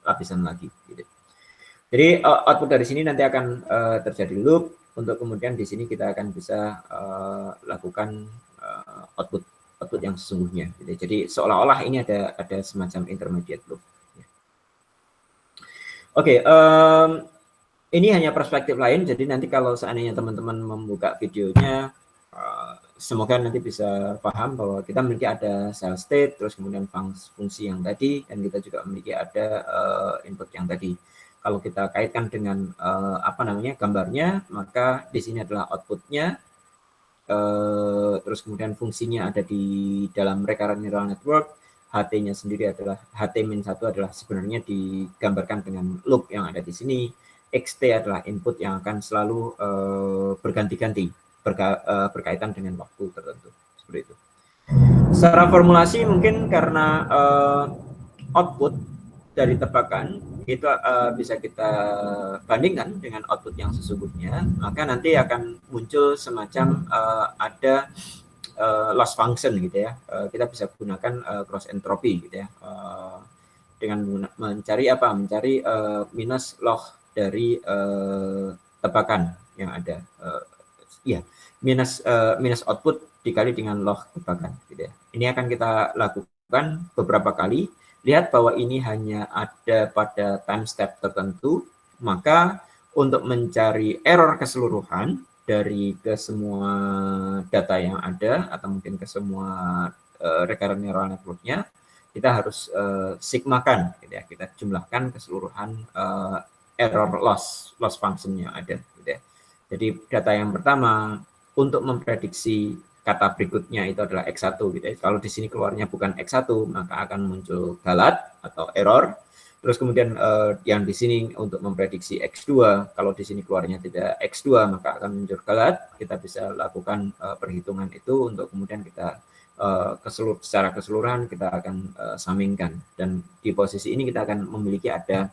lapisan lagi. Gitu. Jadi output dari sini nanti akan terjadi loop. Untuk kemudian di sini kita akan bisa lakukan output yang sesungguhnya. Gitu. Jadi seolah-olah ini ada semacam intermediate loop. Oke, ini hanya perspektif lain. Jadi nanti kalau seandainya teman-teman membuka videonya, semoga nanti bisa paham bahwa kita memiliki ada cell state, terus kemudian fungsi yang tadi, dan kita juga memiliki ada input yang tadi. Kalau kita kaitkan dengan gambarnya, maka di sini adalah outputnya. Terus kemudian fungsinya ada di dalam recurrent neural network. HT-nya sendiri adalah HT-1 adalah sebenarnya digambarkan dengan loop yang ada di sini. XT adalah input yang akan selalu berganti-ganti berkaitan dengan waktu tertentu. Seperti itu. Secara formulasi mungkin karena output dari tebakan itu bisa kita bandingkan dengan output yang sesungguhnya, maka nanti akan muncul semacam ada loss function gitu ya. Kita bisa gunakan cross entropy gitu ya. Dengan mencari minus log dari tebakan yang ada. Minus output dikali dengan log tebakan gitu ya. Ini akan kita lakukan beberapa kali. Lihat bahwa ini hanya ada pada time step tertentu, maka untuk mencari error keseluruhan dari ke semua data yang ada atau mungkin ke semua recurrent neural network-nya, kita harus sigmakan, gitu ya. Kita jumlahkan keseluruhan error loss function yang ada. Gitu ya. Jadi data yang pertama untuk memprediksi kata berikutnya itu adalah X1 gitu ya. Kalau di sini keluarnya bukan X1 maka akan muncul galat atau error. Terus kemudian yang di sini untuk memprediksi X2, kalau di sini keluarnya tidak X2 maka akan muncul galat. Kita bisa lakukan perhitungan itu untuk kemudian kita secara keseluruhan kita akan samingkan, dan di posisi ini kita akan memiliki ada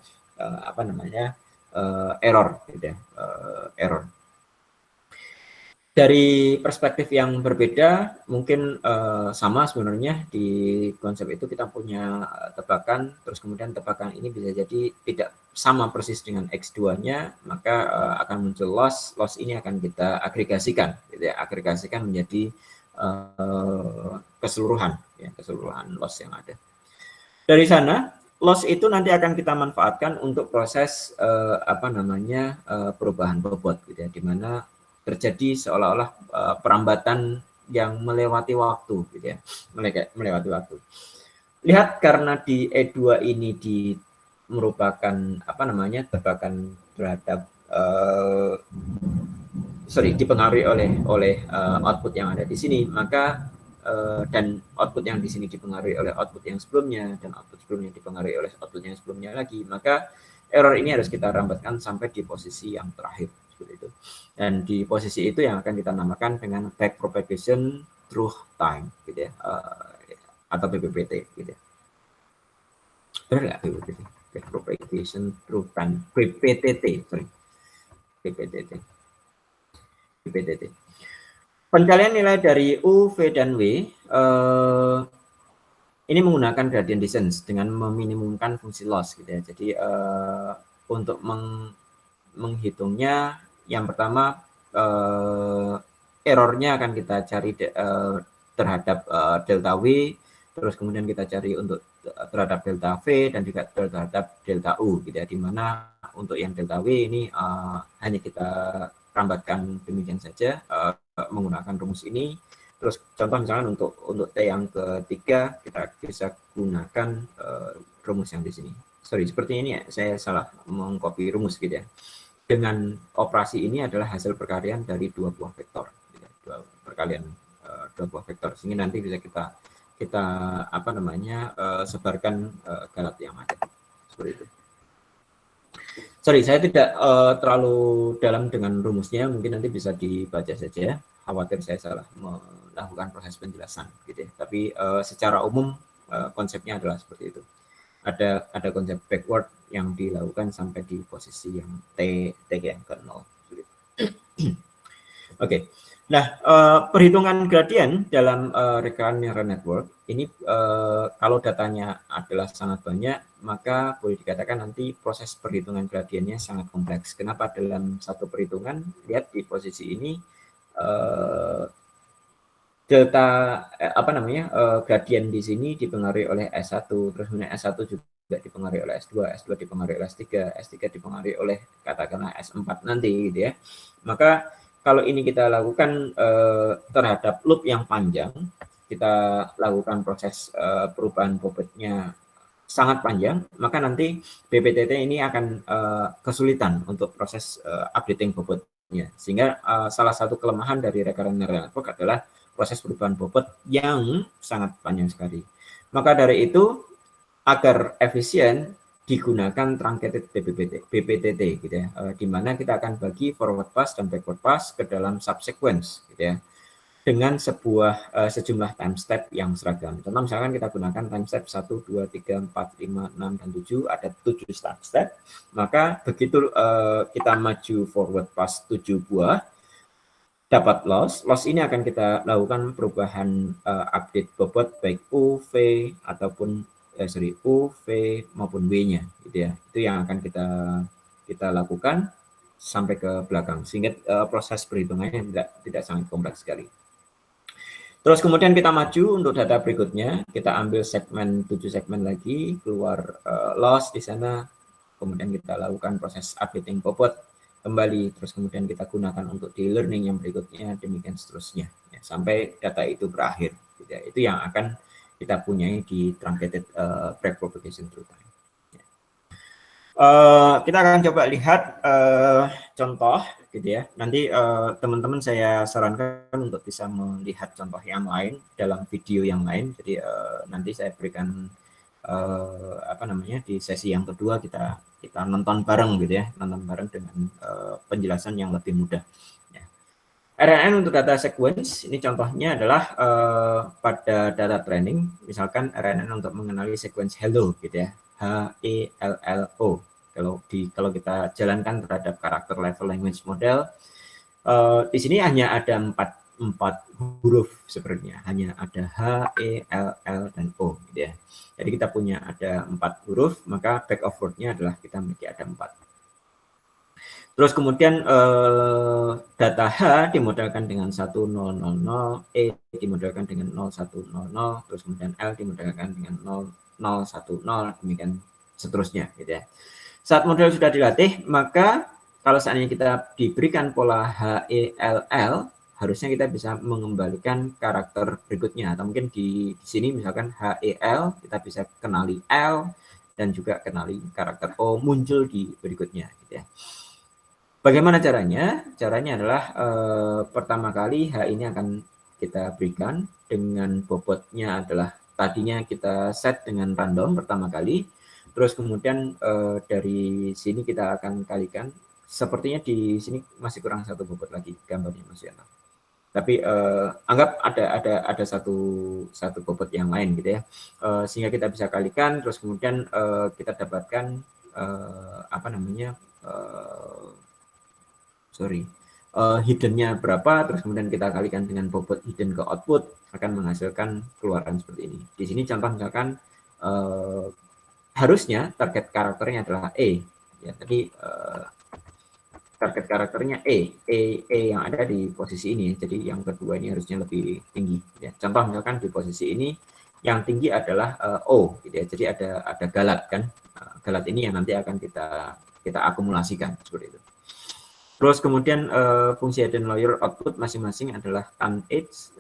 error gitu ya, error. Dari perspektif yang berbeda, mungkin sama sebenarnya di konsep itu kita punya tebakan, terus kemudian tebakan ini bisa jadi tidak sama persis dengan X2-nya, maka akan muncul loss. Loss ini akan kita agregasikan, gitu ya, agregasikan menjadi keseluruhan, ya, keseluruhan loss yang ada. Dari sana, loss itu nanti akan kita manfaatkan untuk proses perubahan bobot, gitu ya, di mana terjadi seolah-olah perambatan yang melewati waktu, gitu ya, melewati waktu. Lihat karena di E2 ini merupakan tebakan terhadap dipengaruhi oleh output yang ada di sini, maka dan output yang di sini dipengaruhi oleh output yang sebelumnya, dan output sebelumnya dipengaruhi oleh output yang sebelumnya lagi, maka error ini harus kita rambatkan sampai di posisi yang terakhir, seperti itu. Dan di posisi itu yang akan kita namakan dengan backpropagation through time, gitu ya, atau BPPT, gitu ya. Benar nggak BPPT? Backpropagation through time, BPTT, sorry, BPTT. BPTT. Pencarian nilai dari U, V, dan W ini menggunakan gradient descent dengan meminimumkan fungsi loss, gitu ya. Jadi untuk menghitungnya, yang pertama errornya akan kita cari terhadap delta W, terus kemudian kita cari untuk terhadap delta V dan juga terhadap delta U, gitu ya. Dimana untuk yang delta W ini hanya kita rambatkan demikian saja menggunakan rumus ini. Terus contoh misalnya untuk T yang ketiga kita bisa gunakan rumus yang di sini. Sorry, seperti ini ya, saya salah mengcopy rumus, gitu ya. Dengan operasi ini adalah hasil perkalian dari dua buah vektor, gitu ya. Dua buah vektor, sehingga nanti bisa kita sebarkan galat yang ada, seperti itu. Sorry, saya tidak terlalu dalam dengan rumusnya, mungkin nanti bisa dibaca saja. Khawatir saya salah melakukan proses penjelasan, gitu ya. Tapi secara umum konsepnya adalah seperti itu. Ada konsep backward yang dilakukan sampai di posisi yang T yang ke 0. Oke. Nah, perhitungan gradien dalam recurrent neural network ini kalau datanya adalah sangat banyak, maka boleh dikatakan nanti proses perhitungan gradiennya sangat kompleks. Kenapa? Dalam satu perhitungan, lihat di posisi ini delta gradien di sini dipengaruhi oleh S1, terus kemudian S1 juga dipengaruhi oleh S2, S2 dipengaruhi oleh S3, S3 dipengaruhi oleh katakanlah S4 nanti, gitu ya. Maka kalau ini kita lakukan terhadap loop yang panjang, kita lakukan proses perubahan bobotnya sangat panjang, maka nanti BPTT ini akan kesulitan untuk proses updating bobotnya. Sehingga salah satu kelemahan dari recurrent neural network adalah proses perubahan bobot yang sangat panjang sekali. Maka dari itu, agar efisien, digunakan truncated BPTT, gitu ya, di mana kita akan bagi forward pass dan backward pass ke dalam subsequence, gitu ya, dengan sejumlah time step yang seragam. Contoh misalkan kita gunakan time step 1, 2, 3, 4, 5, 6, dan 7, ada 7 time step, maka begitu kita maju forward pass 7 buah, dapat loss ini akan kita lakukan perubahan update bobot baik U, V, ataupun U, V, maupun W-nya, gitu ya. Itu yang akan kita lakukan sampai ke belakang, sehingga proses perhitungannya tidak sangat kompleks sekali. Terus kemudian kita maju untuk data berikutnya, kita ambil 7 segmen lagi, keluar loss di sana, kemudian kita lakukan proses updating bobot kembali, terus kemudian kita gunakan untuk di learning yang berikutnya, demikian seterusnya, ya, sampai data itu berakhir, gitu ya. Itu yang akan kita punyai di truncated backpropagation through time. Ya. Kita akan coba lihat contoh, gitu ya. Nanti teman-teman saya sarankan untuk bisa melihat contoh yang lain dalam video yang lain. Jadi nanti saya berikan di sesi yang kedua kita nonton bareng, gitu ya, nonton bareng dengan penjelasan yang lebih mudah. Ya. RNN untuk data sequence ini contohnya adalah pada data training, misalkan RNN untuk mengenali sequence hello, gitu ya, HELLO. Kalau kita jalankan terhadap karakter level language model, Di sini hanya ada empat huruf sebenarnya, hanya ada H, E, L, dan O, gitu ya. Jadi kita punya ada 4 huruf, maka back of word-nya adalah kita memiliki ada 4. Terus kemudian data H dimodelkan dengan 1000, E dimodelkan dengan 0100, terus kemudian L dimodelkan dengan 0010, demikian seterusnya, gitu ya. Saat model sudah dilatih, maka kalau seandainya kita diberikan pola HELL, harusnya kita bisa mengembalikan karakter berikutnya. Atau mungkin di sini misalkan HEL, kita bisa kenali L, dan juga kenali karakter O muncul di berikutnya. Gitu ya. Bagaimana caranya? Caranya adalah pertama kali H ini akan kita berikan dengan bobotnya adalah tadinya kita set dengan random pertama kali. Terus kemudian dari sini kita akan kalikan. Sepertinya di sini masih kurang 1 bobot lagi gambarnya Mas Yanto. Tapi anggap ada satu bobot yang lain gitu ya. Sehingga kita bisa kalikan. Terus kemudian kita dapatkan apa namanya? Hiddennya berapa, terus kemudian kita kalikan dengan bobot hidden ke output, akan menghasilkan keluaran seperti ini. Di sini contoh misalkan harusnya target karakternya adalah E. Ya, tadi target karakternya E yang ada di posisi ini. Jadi yang kedua ini harusnya lebih tinggi. Ya. Contoh misalkan di posisi ini yang tinggi adalah O. Gitu ya. Jadi ada galat kan. Galat ini yang nanti akan kita akumulasikan seperti itu. Terus kemudian fungsi hidden layer output masing-masing adalah count age,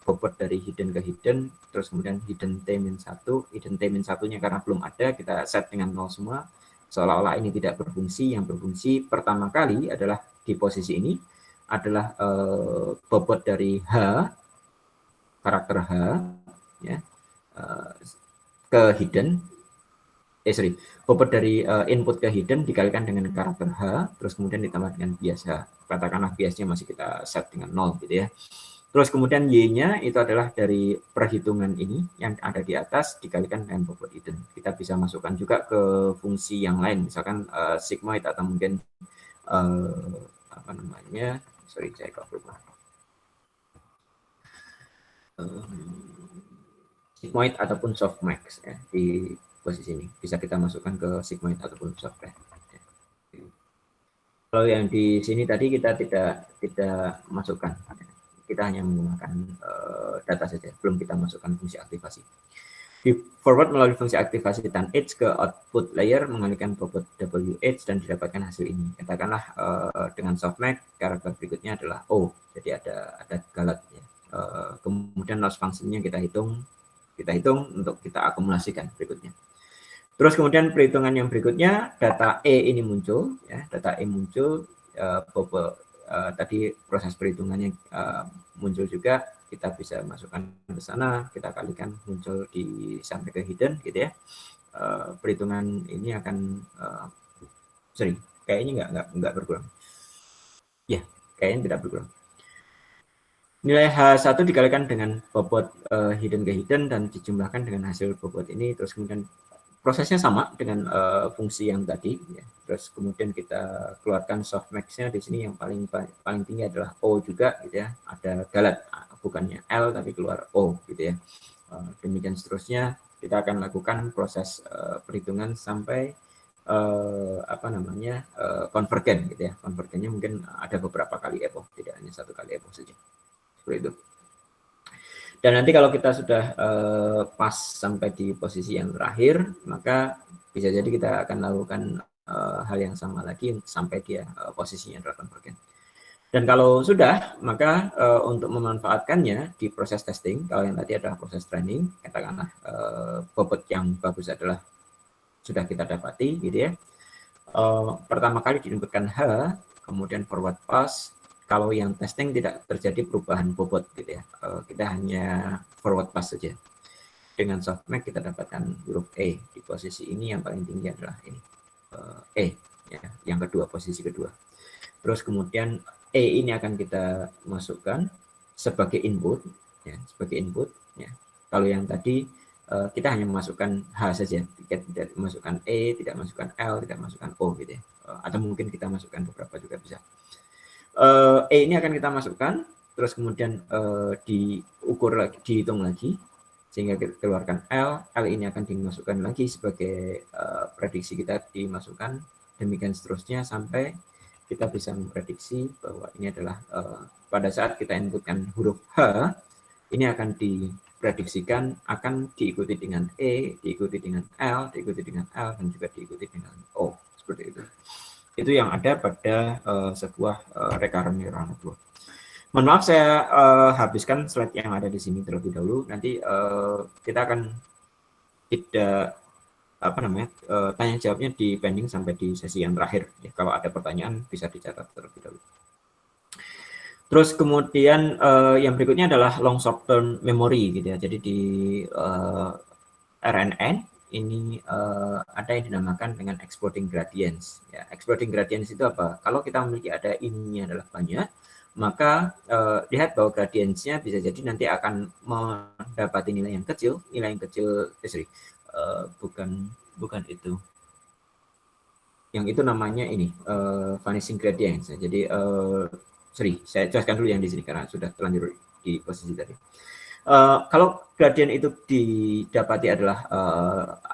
bobot dari hidden ke hidden, terus kemudian hidden t-1, hidden t-1-nya karena belum ada, kita set dengan 0 semua, seolah-olah ini tidak berfungsi. Yang berfungsi pertama kali adalah di posisi ini, adalah bobot dari H, karakter H, ya, ke hidden, bobot dari input ke hidden dikalikan dengan karakter H, terus kemudian ditambah dengan bias H. Katakanlah biasnya masih kita set dengan 0 gitu ya. Terus kemudian Y-nya itu adalah dari perhitungan ini yang ada di atas dikalikan dengan bobot hidden. Kita bisa masukkan juga ke fungsi yang lain, misalkan sigmoid atau mungkin apa namanya? Saya lupa. Sigmoid ataupun softmax ya, di posisi ini bisa kita masukkan ke sigmoid ataupun softmax. Kalau yang di sini tadi kita tidak masukkan, kita hanya menggunakan data saja, belum kita masukkan fungsi aktivasi. Di forward melalui fungsi aktivasi dan edge ke output layer mengalihkan bobot WH dan didapatkan hasil ini. Katakanlah dengan softmax karakter berikutnya adalah O, jadi ada galat ya. Kemudian loss function-nya kita hitung untuk kita akumulasikan berikutnya. Terus kemudian perhitungan yang berikutnya, data E ini muncul, ya, data E muncul, tadi proses perhitungannya muncul juga, kita bisa masukkan ke sana, kita kalikan muncul sampai ke hidden, gitu ya. Perhitungan ini akan, kayaknya nggak berkurang. Ya, kayaknya tidak berkurang. Nilai H1 dikalikan dengan bobot hidden ke hidden dan dijumlahkan dengan hasil bobot ini, terus kemudian prosesnya sama dengan fungsi yang tadi ya. Terus kemudian kita keluarkan softmax-nya di sini yang paling tinggi adalah O juga gitu ya. Ada galat bukannya L tapi keluar O gitu ya. Demikian seterusnya kita akan lakukan proses perhitungan sampai konvergen gitu ya. Konvergennya mungkin ada beberapa kali epoch, tidak hanya satu kali epoch saja. Seperti itu. Dan nanti kalau kita sudah pas sampai di posisi yang terakhir, maka bisa jadi kita akan lakukan hal yang sama lagi sampai dia posisinya adalah konvergen. Dan kalau sudah, maka untuk memanfaatkannya di proses testing, kalau yang tadi adalah proses training, katakanlah bobot yang bagus adalah sudah kita dapati, gitu ya. Pertama kali diinputkan H, kemudian forward pass. Kalau yang testing tidak terjadi perubahan bobot gitu ya, kita hanya forward pass saja. Dengan softmax kita dapatkan huruf E di posisi ini, yang paling tinggi adalah ini E ya, yang kedua, posisi kedua. Terus kemudian E ini akan kita masukkan sebagai input ya, sebagai input ya. Kalau yang tadi kita hanya memasukkan H saja, tidak masukkan E, tidak masukkan L, tidak masukkan O gitu ya. Atau mungkin kita masukkan beberapa juga bisa. E ini akan kita masukkan, terus kemudian diukur lagi, dihitung lagi, sehingga kita keluarkan L. L ini akan dimasukkan lagi sebagai prediksi kita dimasukkan, demikian seterusnya sampai kita bisa memprediksi bahwa ini adalah pada saat kita inputkan huruf H, ini akan diprediksikan akan diikuti dengan E, diikuti dengan L, diikuti dengan L, dan juga diikuti dengan O, seperti itu. Itu yang ada pada sebuah recurrent neural network. Mohon maaf saya habiskan slide yang ada di sini terlebih dahulu. Nanti kita akan tidak tanya jawabnya di pending sampai di sesi yang terakhir. Ya, kalau ada pertanyaan bisa dicatat terlebih dahulu. Terus kemudian yang berikutnya adalah long short term memory gitu ya. Jadi di RNN ini ada yang dinamakan dengan exploding gradients. Ya, exploding gradients itu apa? Kalau kita memiliki ada ininya adalah banyak, maka lihat bahwa gradientsnya bisa jadi nanti akan mendapati nilai yang kecil, bukan itu. Yang itu namanya ini vanishing gradients. Jadi saya jelaskan dulu yang di sini karena sudah terlanjur di posisi tadi. Kalau gradien itu didapati adalah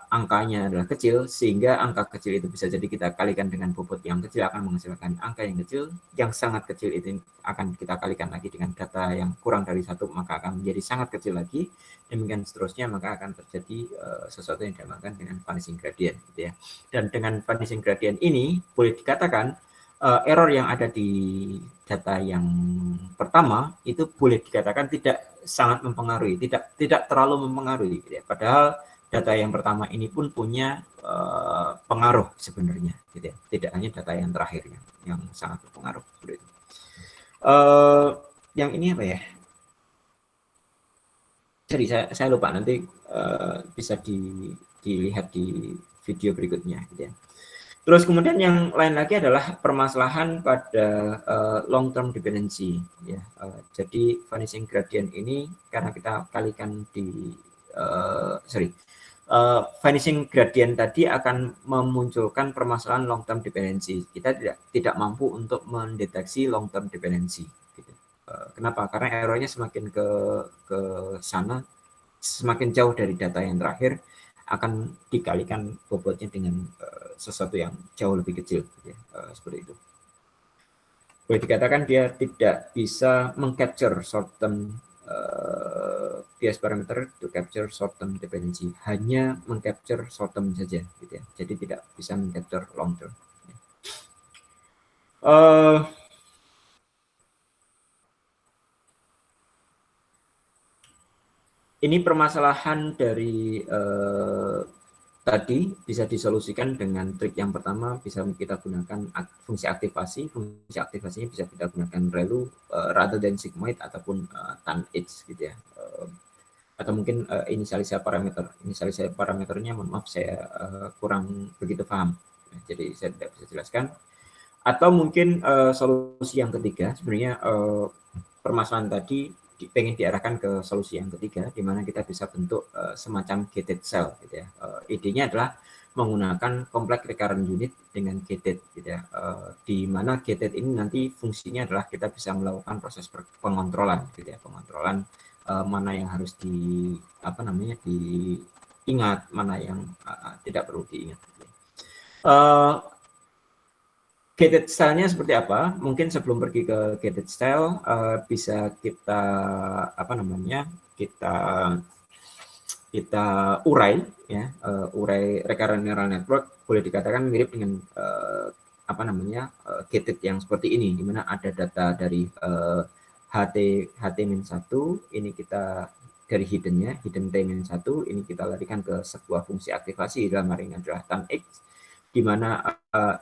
angkanya adalah kecil, sehingga angka kecil itu bisa jadi kita kalikan dengan bobot yang kecil akan menghasilkan angka yang kecil, yang sangat kecil itu akan kita kalikan lagi dengan data yang kurang dari 1, maka akan menjadi sangat kecil lagi, demikian seterusnya, maka akan terjadi sesuatu yang dinamakan dengan vanishing gradient gitu ya. Dan dengan vanishing gradient ini boleh dikatakan error yang ada di data yang pertama itu boleh dikatakan tidak sangat mempengaruhi, tidak terlalu mempengaruhi gitu ya. Padahal data yang pertama ini pun punya pengaruh sebenarnya gitu ya. Tidak hanya data yang terakhir yang sangat berpengaruh seperti itu. Yang ini apa ya? Jadi saya lupa, nanti bisa dilihat di video berikutnya gitu ya. Terus kemudian yang lain lagi adalah permasalahan pada long term dependency ya. Jadi vanishing gradient ini karena kita kalikan di vanishing gradient tadi akan memunculkan permasalahan long term dependency. Kita tidak mampu untuk mendeteksi long term dependency gitu. Kenapa? Karena errornya semakin ke sana, semakin jauh dari data yang terakhir, akan dikalikan bobotnya dengan sesuatu yang jauh lebih kecil gitu ya, seperti itu. Boleh dikatakan dia tidak bisa mengcapture short term bias parameter to capture short term dependency, hanya mengcapture short term saja gitu ya. Jadi tidak bisa mengcapture long term. Ini permasalahan dari tadi bisa disolusikan dengan trik yang pertama, bisa kita gunakan fungsi aktivasi. Fungsi aktivasinya bisa kita gunakan ReLU rather than sigmoid ataupun TAN-H gitu ya. Atau mungkin inisialisasi parameter. Inisialisasi parameternya mohon maaf saya kurang begitu paham. Jadi saya tidak bisa jelaskan. Atau mungkin solusi yang ketiga, sebenarnya permasalahan tadi pengen diarahkan ke solusi yang ketiga, di mana kita bisa bentuk semacam gated cell gitu ya. Idenya adalah menggunakan complex recurrent unit dengan gated gitu ya. Di mana gated ini nanti fungsinya adalah kita bisa melakukan proses pengontrolan gitu ya, pengontrolan mana yang harus diingat, mana yang tidak perlu diingat. Gated style-nya seperti apa? Mungkin sebelum pergi ke gated style bisa kita urai ya, urai recurrent neural network boleh dikatakan mirip dengan gated yang seperti ini, di mana ada data dari HT-1 ini kita dari hidden T-1 ini kita larikan ke sebuah fungsi aktivasi, dalam hal ini adalah TAN-X, di mana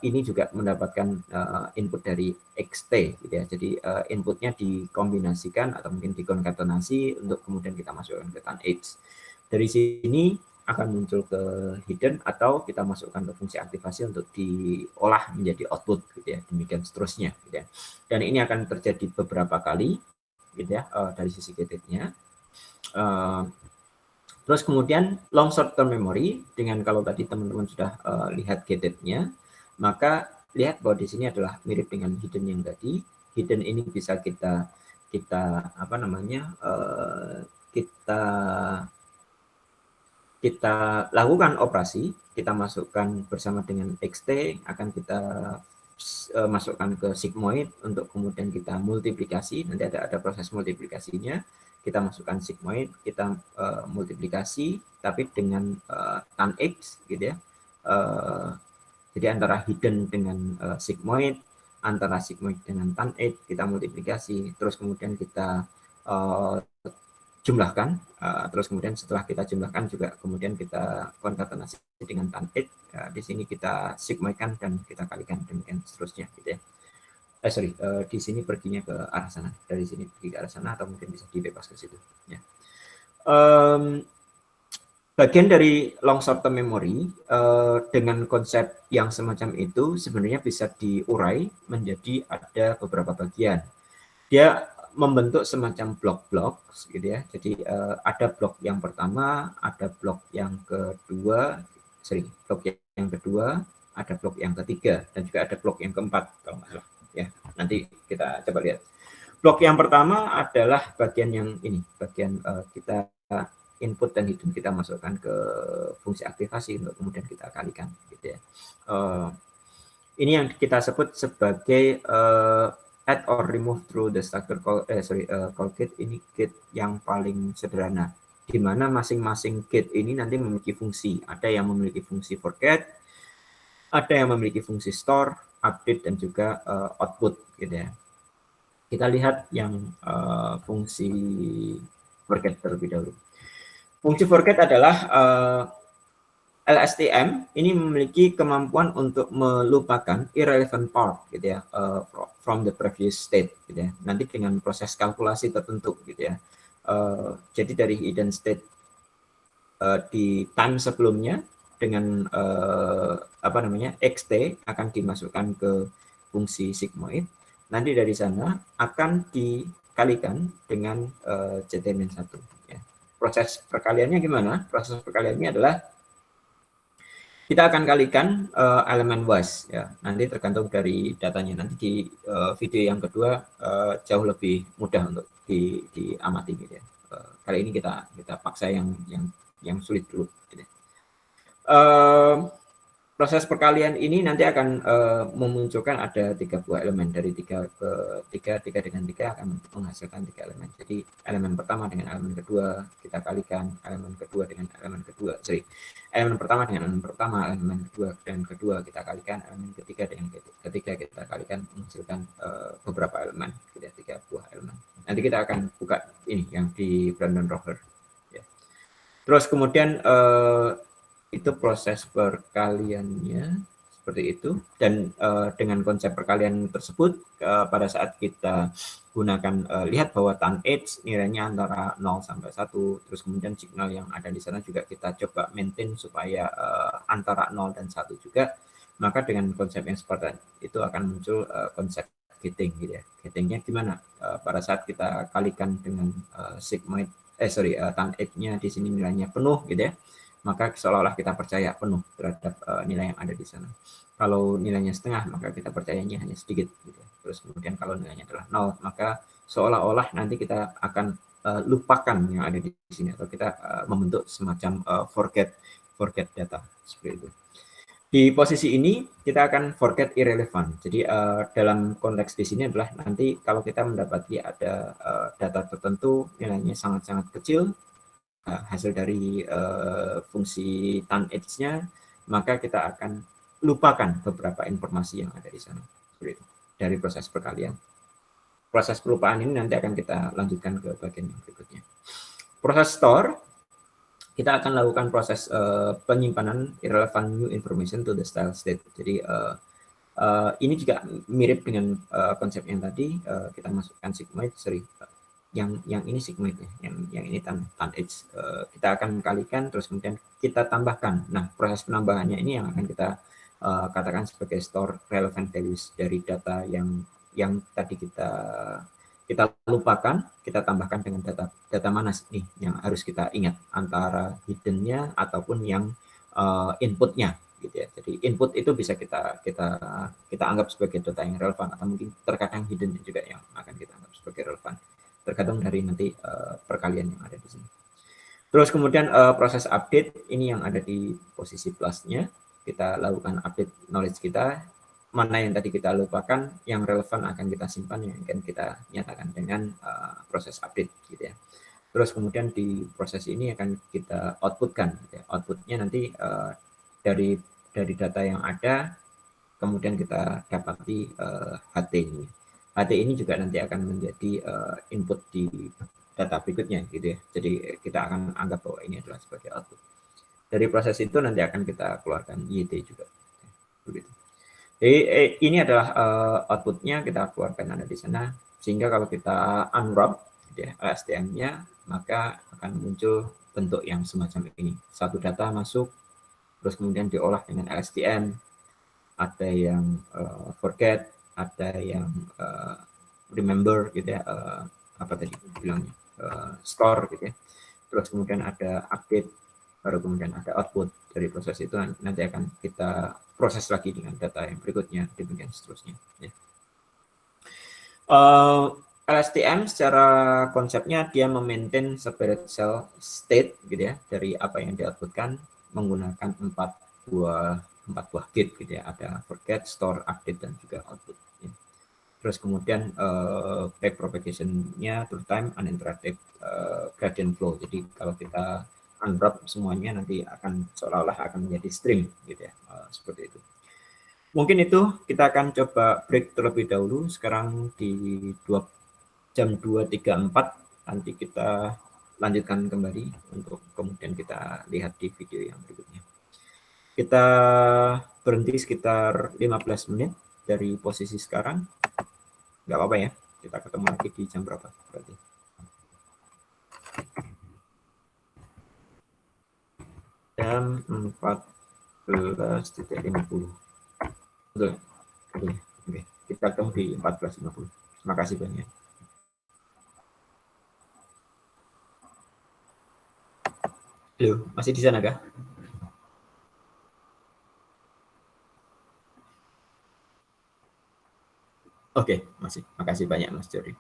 ini juga mendapatkan input dari XT gitu ya. Jadi inputnya dikombinasikan atau mungkin dikonkatenasi untuk kemudian kita masukkan ke TAN-H. Dari sini akan muncul ke hidden atau kita masukkan ke fungsi aktivasi untuk diolah menjadi output gitu ya, demikian seterusnya gitu ya. Dan ini akan terjadi beberapa kali gitu ya dari sisi gated-nya. Terus kemudian long short term memory, dengan kalau tadi teman-teman sudah lihat gated-nya, maka lihat bahwa di sini adalah mirip dengan hidden yang tadi. hidden ini bisa kita apa namanya, kita lakukan operasi, kita masukkan bersama dengan xt, akan kita masukkan ke sigmoid untuk kemudian kita multiplikasi, nanti ada proses multiplikasinya, kita masukkan sigmoid, kita multiplikasi, tapi dengan tan x gitu ya. Jadi antara hidden dengan sigmoid, antara sigmoid dengan tan x kita multiplikasi, terus kemudian kita jumlahkan, terus kemudian setelah kita jumlahkan juga kemudian kita konkatenasi dengan tan x, di sini kita sigmoidkan dan kita kalikan demikian seterusnya gitu ya. Di sini perginya ke arah sana, dari sini pergi ke arah sana, atau mungkin bisa dibebas ke situ ya. Bagian dari long short term memory dengan konsep yang semacam itu sebenarnya bisa diurai menjadi ada beberapa bagian. Dia membentuk semacam blok-blok gitu ya. Jadi ada blok yang pertama, ada blok yang kedua, blok yang kedua, ada blok yang ketiga, dan juga ada blok yang keempat kalau nggak salah ya. Nanti kita coba lihat. Blok yang pertama adalah bagian yang ini, bagian kita input dan hidden kita masukkan ke fungsi aktivasi untuk kemudian kita kalikan gitu ya. Ini yang kita sebut sebagai add or remove through the structure call gate. Ini gate yang paling sederhana, di mana masing-masing gate ini nanti memiliki fungsi. Ada yang memiliki fungsi forget, ada yang memiliki fungsi store, update, dan juga output gitu ya. Kita lihat yang fungsi forget terlebih dahulu. Fungsi forget adalah LSTM ini memiliki kemampuan untuk melupakan irrelevant part gitu ya, from the previous state gitu ya. Nanti dengan proses kalkulasi tertentu gitu ya. Jadi dari hidden state di time sebelumnya dengan apa namanya xt akan dimasukkan ke fungsi sigmoid. Nanti dari sana akan dikalikan dengan ct-1 ya. Proses perkaliannya gimana? Proses perkaliannya adalah kita akan kalikan elemen wise ya. Nanti tergantung dari datanya. Nanti di video yang kedua jauh lebih mudah untuk diamati gitu ya. Kali ini kita paksa yang sulit dulu gitu. Proses perkalian ini nanti akan memunculkan ada 3 buah elemen, dari 3 ke 3 dengan 3 akan menghasilkan 3 elemen. Jadi elemen pertama dengan elemen kedua kita kalikan, elemen kedua dengan elemen kedua, elemen pertama dengan elemen pertama, elemen kedua dengan kedua kita kalikan, elemen ketiga dengan ketiga kita kalikan, menghasilkan beberapa elemen, tidak 3 buah elemen. Nanti kita akan buka ini yang di Brandon Rocker ya. Terus kemudian itu proses perkaliannya seperti itu, dan dengan konsep perkalian tersebut pada saat kita gunakan lihat bahwa tan h nilainya antara 0 sampai 1, terus kemudian signal yang ada di sana juga kita coba maintain supaya antara 0 dan 1 juga, maka dengan konsep yang seperti itu akan muncul konsep gating gitu ya. Gatingnya gimana? Pada saat kita kalikan dengan sigmoid tan h-nya di sini nilainya penuh gitu ya, maka seolah-olah kita percaya penuh terhadap nilai yang ada di sana. Kalau nilainya setengah, maka kita percayanya hanya sedikit gitu. Terus kemudian kalau nilainya adalah 0, maka seolah-olah nanti kita akan lupakan yang ada di sini, atau kita membentuk semacam forget data seperti itu. Di posisi ini kita akan forget irrelevant. Jadi dalam konteks di sini adalah nanti kalau kita mendapati ada data tertentu nilainya sangat-sangat kecil, hasil dari fungsi tan h-nya, maka kita akan lupakan beberapa informasi yang ada di sana. Seperti itu, dari proses perkalian. Proses pelupaan ini nanti akan kita lanjutkan ke bagian yang berikutnya. Proses store, kita akan lakukan proses penyimpanan irrelevant new information to the style state. Jadi ini juga mirip dengan konsep yang tadi, kita masukkan sigmoid, yang ini sigmoid ya, yang ini tan h, kita akan kalikan, terus kemudian kita tambahkan. Nah, proses penambahannya ini yang akan kita katakan sebagai store relevant values dari data yang tadi kita lupakan, kita tambahkan dengan data mana nih yang harus kita ingat, antara hidden-nya ataupun yang input-nya gitu ya. Jadi input itu bisa kita anggap sebagai data yang relevan atau mungkin terkadang hidden juga yang akan kita anggap sebagai relevan. Tergantung dari nanti perkalian yang ada di sini. Terus kemudian proses update ini yang ada di posisi plusnya. Kita lakukan update knowledge kita, mana yang tadi kita lupakan, yang relevan akan kita simpan, yang akan kita nyatakan dengan proses update gitu ya. Terus kemudian di proses ini akan kita outputkan. Gitu ya. Outputnya nanti dari data yang ada, kemudian kita dapati HT ini. HT ini juga nanti akan menjadi input di data berikutnya gitu ya. Jadi kita akan anggap bahwa ini adalah sebagai output. Dari proses itu nanti akan kita keluarkan YT juga. Begitu. Jadi ini adalah outputnya kita keluarkan ada di sana. Sehingga kalau kita unwrap gitu ya, LSTM-nya, maka akan muncul bentuk yang semacam ini. Satu data masuk, terus kemudian diolah dengan LSTM, ada yang forget, ada yang remember gitu ya, apa tadi bilangnya, store gitu ya. Terus kemudian ada update, baru kemudian ada output. Dari proses itu nanti akan kita proses lagi dengan data yang berikutnya, demikian seterusnya. Ya. LSTM secara konsepnya dia memaintain separate cell state gitu ya, dari apa yang dioutputkan menggunakan empat buah gate gitu ya, ada forget, store, update, dan juga output. Ya. Terus kemudian back propagation-nya through time uninterrupted gradient flow. Jadi kalau kita unwrap semuanya nanti akan seolah-olah akan menjadi string gitu ya, seperti itu. Mungkin itu kita akan coba break terlebih dahulu. Sekarang di jam 2.34 nanti kita lanjutkan kembali untuk kemudian kita lihat di video yang berikutnya. Kita berhenti sekitar 15 menit dari posisi sekarang. Nggak apa-apa ya, kita ketemu lagi di jam berapa berarti. Jam 14.50. Betul. Oke. Kita ketemu di 14.50. Terima kasih banyak. Halo, masih di sana kah? Oke, masih. Makasih banyak Mas Jori.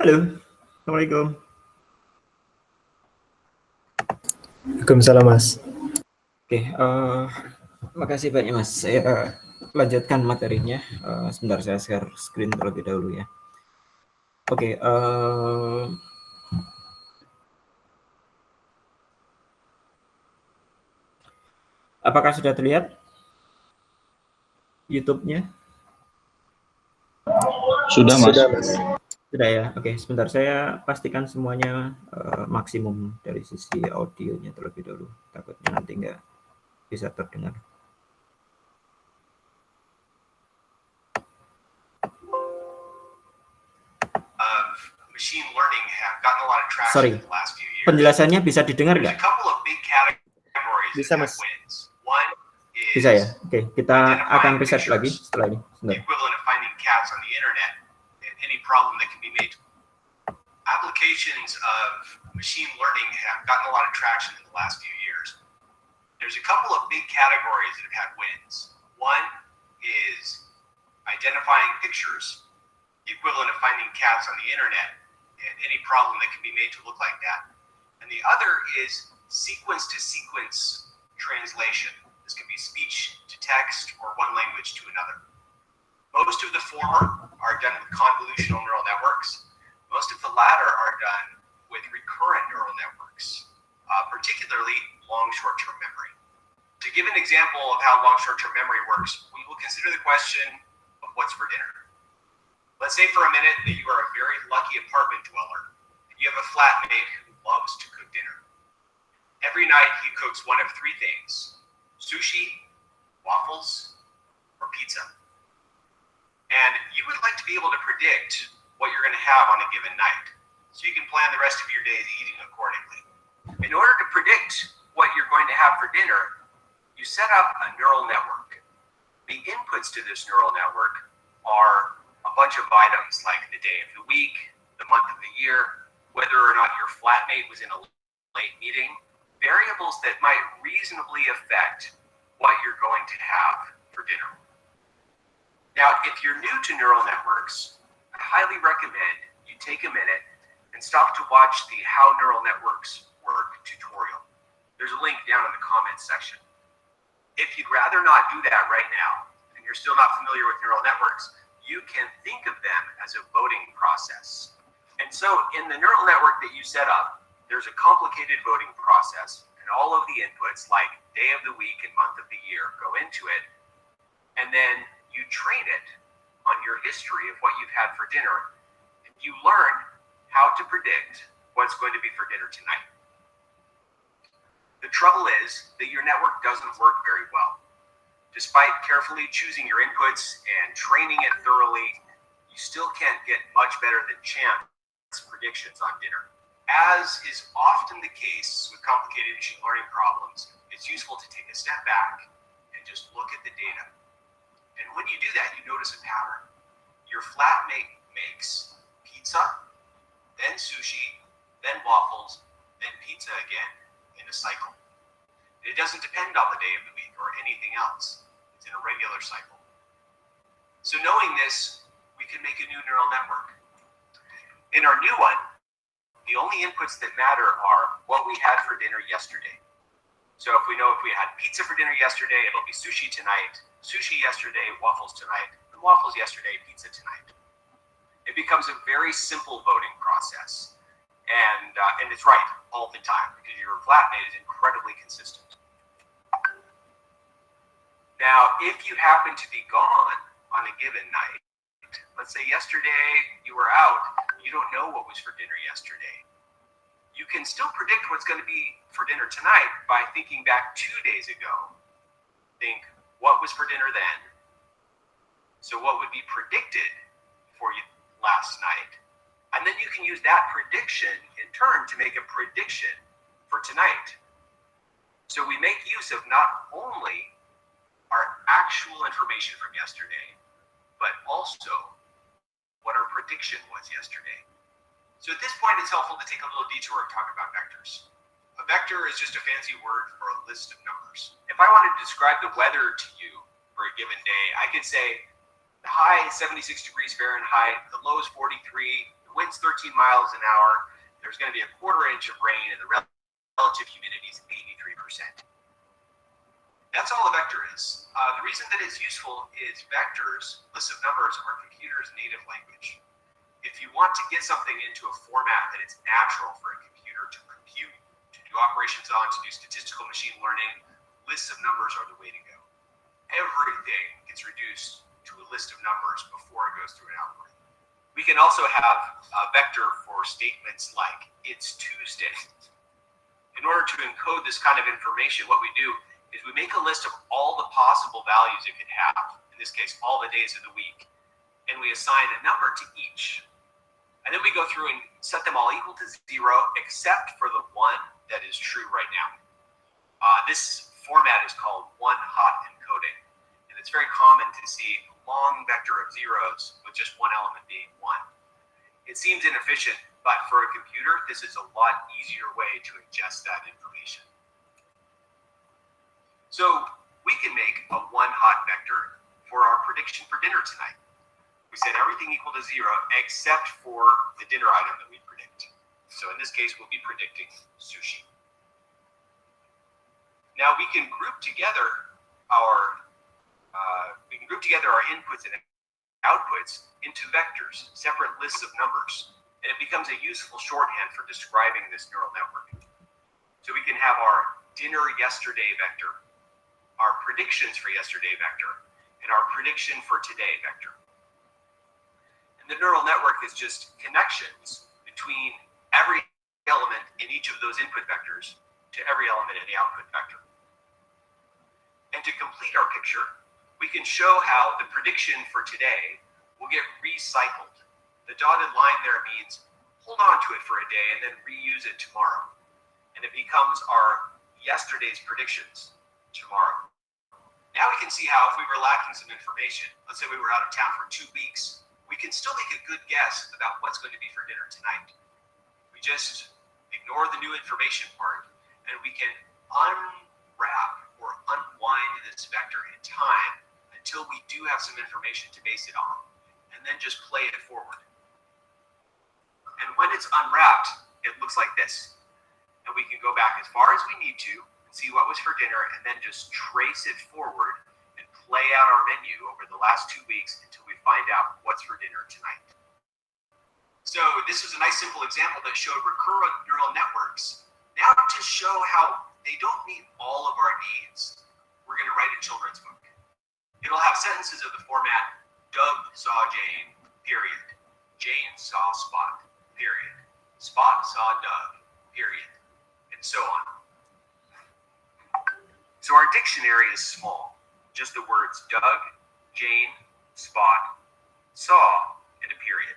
Halo, Assalamualaikum. Waalaikumsalam, Mas. Oke, makasih banyak Mas. Saya lanjutkan materinya. Sebentar saya share screen terlebih dahulu ya. Oke, apakah sudah terlihat YouTube-nya? Sudah, Mas. Sudah, Mas. Sudah ya. Oke, sebentar saya pastikan semuanya maksimum dari sisi audionya terlebih dahulu. Takutnya nanti nggak bisa terdengar. Machine learning have gotten a lot of traction Sorry, in the last few years. penjelasannya bisa didengar There's nggak? a couple of big categories Bisa, that have Mas. wins. One is Bisa ya? Oke, kita akan riset lagi setelah ini. the Sebentar. equivalent of finding cats on the internet and any problem that can be made. Applications of machine learning have gotten a lot of traction in the last few years. There's a couple of big categories that have had wins. One is identifying pictures, the equivalent of finding cats on the internet and any problem that can be made to look like that. And the other is sequence-to-sequence translation. This can be speech to text or one language to another. Most of the former are done with convolutional neural networks. Most of the latter are done with recurrent neural networks, particularly long short-term memory. To give an example of how long short-term memory works, we will consider the question of what's for dinner. Let's say for a minute that you are a very lucky apartment dweller and you have a flatmate who loves to cook dinner. Every night he cooks one of three things: sushi, waffles, or pizza. And you would like to be able to predict what you're going to have on a given night, so you can plan the rest of your day's eating accordingly. In order to predict what you're going to have for dinner, you set up a neural network. The inputs to this neural network are a bunch of items like the day of the week, the month of the year, whether or not your flatmate was in a late meeting, variables that might reasonably affect what you're going to have for dinner. Now, if you're new to neural networks, I highly recommend you take a minute and stop to watch the How Neural Networks Work tutorial. There's a link down in the comments section. If you'd rather not do that right now, and you're still not familiar with neural networks, you can think of them as a voting process. And so in the neural network that you set up, there's a complicated voting process, and all of the inputs like day of the week and month of the year go into it, and then you train it on your history of what you've had for dinner, and you learn how to predict what's going to be for dinner tonight. The trouble is that your network doesn't work very well. Despite carefully choosing your inputs and training it thoroughly, you still can't get much better than chance predictions on dinner. As is often the case with complicated machine learning problems, it's useful to take a step back and just look at the data. And when you do that, you notice a pattern. Your flatmate makes pizza, then sushi, then waffles, then pizza again in a cycle. It doesn't depend on the day of the week or anything else. It's in a regular cycle. So knowing this, we can make a new neural network. In our new one, the only inputs that matter are what we had for dinner yesterday. So if we know if we had pizza for dinner yesterday, it'll be sushi tonight, sushi yesterday, waffles tonight, and waffles yesterday, pizza tonight. It becomes a very simple voting process. And it's right all the time because your flatmate is incredibly consistent. Now, if you happen to be gone on a given night, let's say yesterday you were out, you don't know what was for dinner yesterday. You can still predict what's going to be for dinner tonight by thinking back 2 days ago. Think, what was for dinner then? So what would be predicted for you last night? And then you can use that prediction in turn to make a prediction for tonight. So we make use of not only our actual information from yesterday, but also what our prediction was yesterday. So at this point, it's helpful to take a little detour and talk about vectors. A vector is just a fancy word for a list of numbers. If I wanted to describe the weather to you for a given day, I could say the high is 76 degrees Fahrenheit, the low is 43, the wind's 13 miles an hour, there's going to be a quarter inch of rain, and the relative humidity is 83%. That's all a vector is. The reason that it's useful is vectors, lists of numbers, are computer's native language. If you want to get something into a format that it's natural for a computer to compute, to do operations on, to do statistical machine learning, lists of numbers are the way to go. Everything gets reduced to a list of numbers before it goes through an algorithm. We can also have a vector for statements like, it's Tuesday. In order to encode this kind of information, what we do is we make a list of all the possible values it could have, in this case, all the days of the week, and we assign a number to each. And then we go through and set them all equal to 0, except for the one that is true right now. This format is called one-hot encoding, and it's very common to see a long vector of zeros with just one element being 1. It seems inefficient, but for a computer, this is a lot easier way to ingest that information. So we can make a one-hot vector for our prediction for dinner tonight. We set everything equal to 0 except for the dinner item that we predict. So in this case, we'll be predicting sushi. Now we can group together our inputs and outputs into vectors, separate lists of numbers, and it becomes a useful shorthand for describing this neural network. So we can have our dinner yesterday vector, our predictions for yesterday vector, and our prediction for today vector. And the neural network is just connections between every element in each of those input vectors to every element in the output vector. And to complete our picture, we can show how the prediction for today will get recycled. The dotted line there means hold on to it for a day and then reuse it tomorrow. And it becomes our yesterday's predictions tomorrow. Now we can see how if we were lacking some information, let's say we were out of town for 2 weeks, we can still make a good guess about what's going to be for dinner tonight. We just ignore the new information part, and we can unwrap or unwind this vector in time until we do have some information to base it on, and then just play it forward. And when it's unwrapped, it looks like this. And we can go back as far as we need to, see what was for dinner, and then just trace it forward and play out our menu over the last 2 weeks until we find out what's for dinner tonight. So this is a nice simple example that showed recurrent neural networks. Now to show how they don't meet all of our needs, we're going to write a children's book. It'll have sentences of the format, Doug saw Jane, period. Jane saw Spot, period. Spot saw Doug, period. And so on. So our dictionary is small, just the words Doug, Jane, Spot, saw, and a period.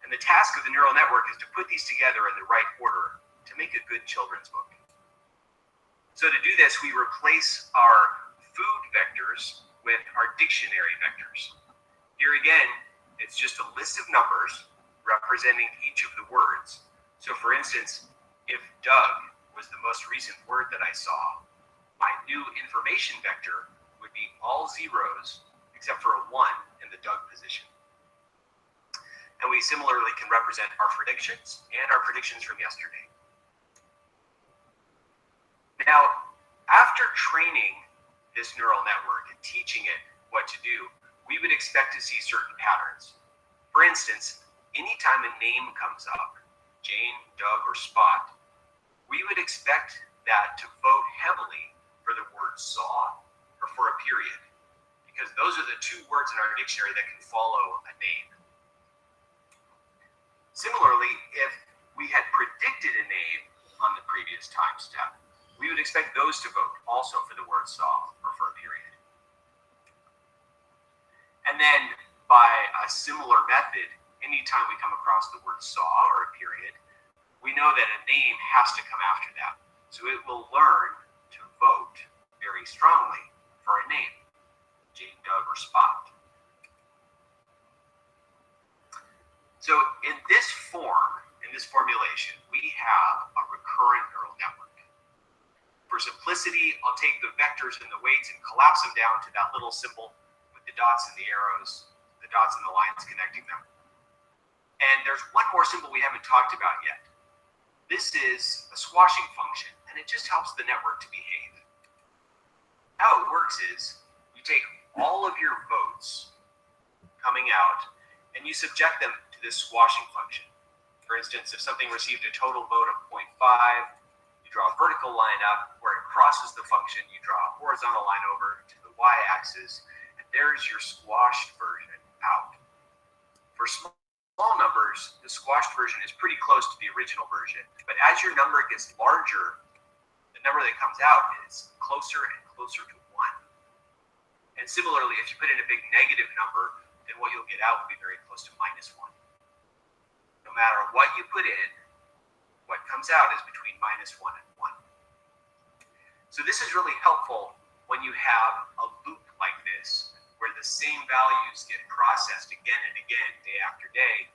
And the task of the neural network is to put these together in the right order to make a good children's book. So to do this, we replace our food vectors with our dictionary vectors. Here again, it's just a list of numbers representing each of the words. So for instance, if Doug was the most recent word that I saw, my new information vector would be all zeros except for a 1 in the Doug position. And we similarly can represent our predictions and our predictions from yesterday. Now, after training this neural network and teaching it what to do, we would expect to see certain patterns. For instance, anytime a name comes up, Jane, Doug, or Spot, we would expect that to vote heavily for the word saw or for a period, because those are the 2 words in our dictionary that can follow a name. Similarly, if we had predicted a name on the previous time step, we would expect those to vote also for the word saw or for a period. And then by a similar method, anytime we come across the word saw or a period, we know that a name has to come after that. So it will learn to vote very strongly for a name, Jane, Doug, or Spot. So in this form, in this formulation, we have a recurrent neural network. For simplicity, I'll take the vectors and the weights and collapse them down to that little symbol with the dots and the arrows, the dots and the lines connecting them. And there's one more symbol we haven't talked about yet. This is a squashing function, and it just helps the network to behave. How it works is you take all of your votes coming out, and you subject them to this squashing function. For instance, if something received a total vote of 0.5, you draw a vertical line up where it crosses the function, you draw a horizontal line over to the y-axis, and there's your squashed version out. For small numbers, the squashed version is pretty close to the original version, but as your number gets larger, the number that comes out is closer and closer to 1. And similarly, if you put in a big negative number, then what you'll get out will be very close to -1. No matter what you put in, what comes out is between -1 and 1. So this is really helpful when you have a loop like this, where the same values get processed again and again, day after day.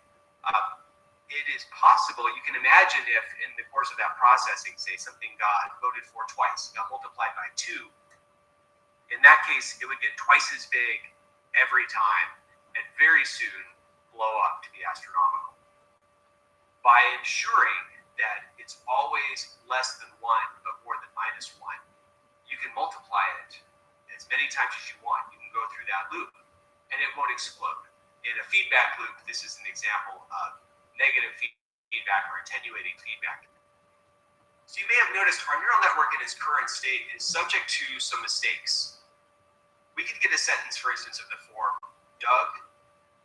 It is possible, you can imagine if in the course of that processing, say something got voted for twice, got multiplied by 2, in that case, it would get twice as big every time and very soon blow up to be astronomical. By ensuring that it's always less than 1, but more than -1, you can multiply it as many times as you want. You can go through that loop and it won't explode. In a feedback loop, this is an example of negative feedback or attenuating feedback. So you may have noticed our neural network in its current state is subject to some mistakes. We could get a sentence, for instance, of the form, Doug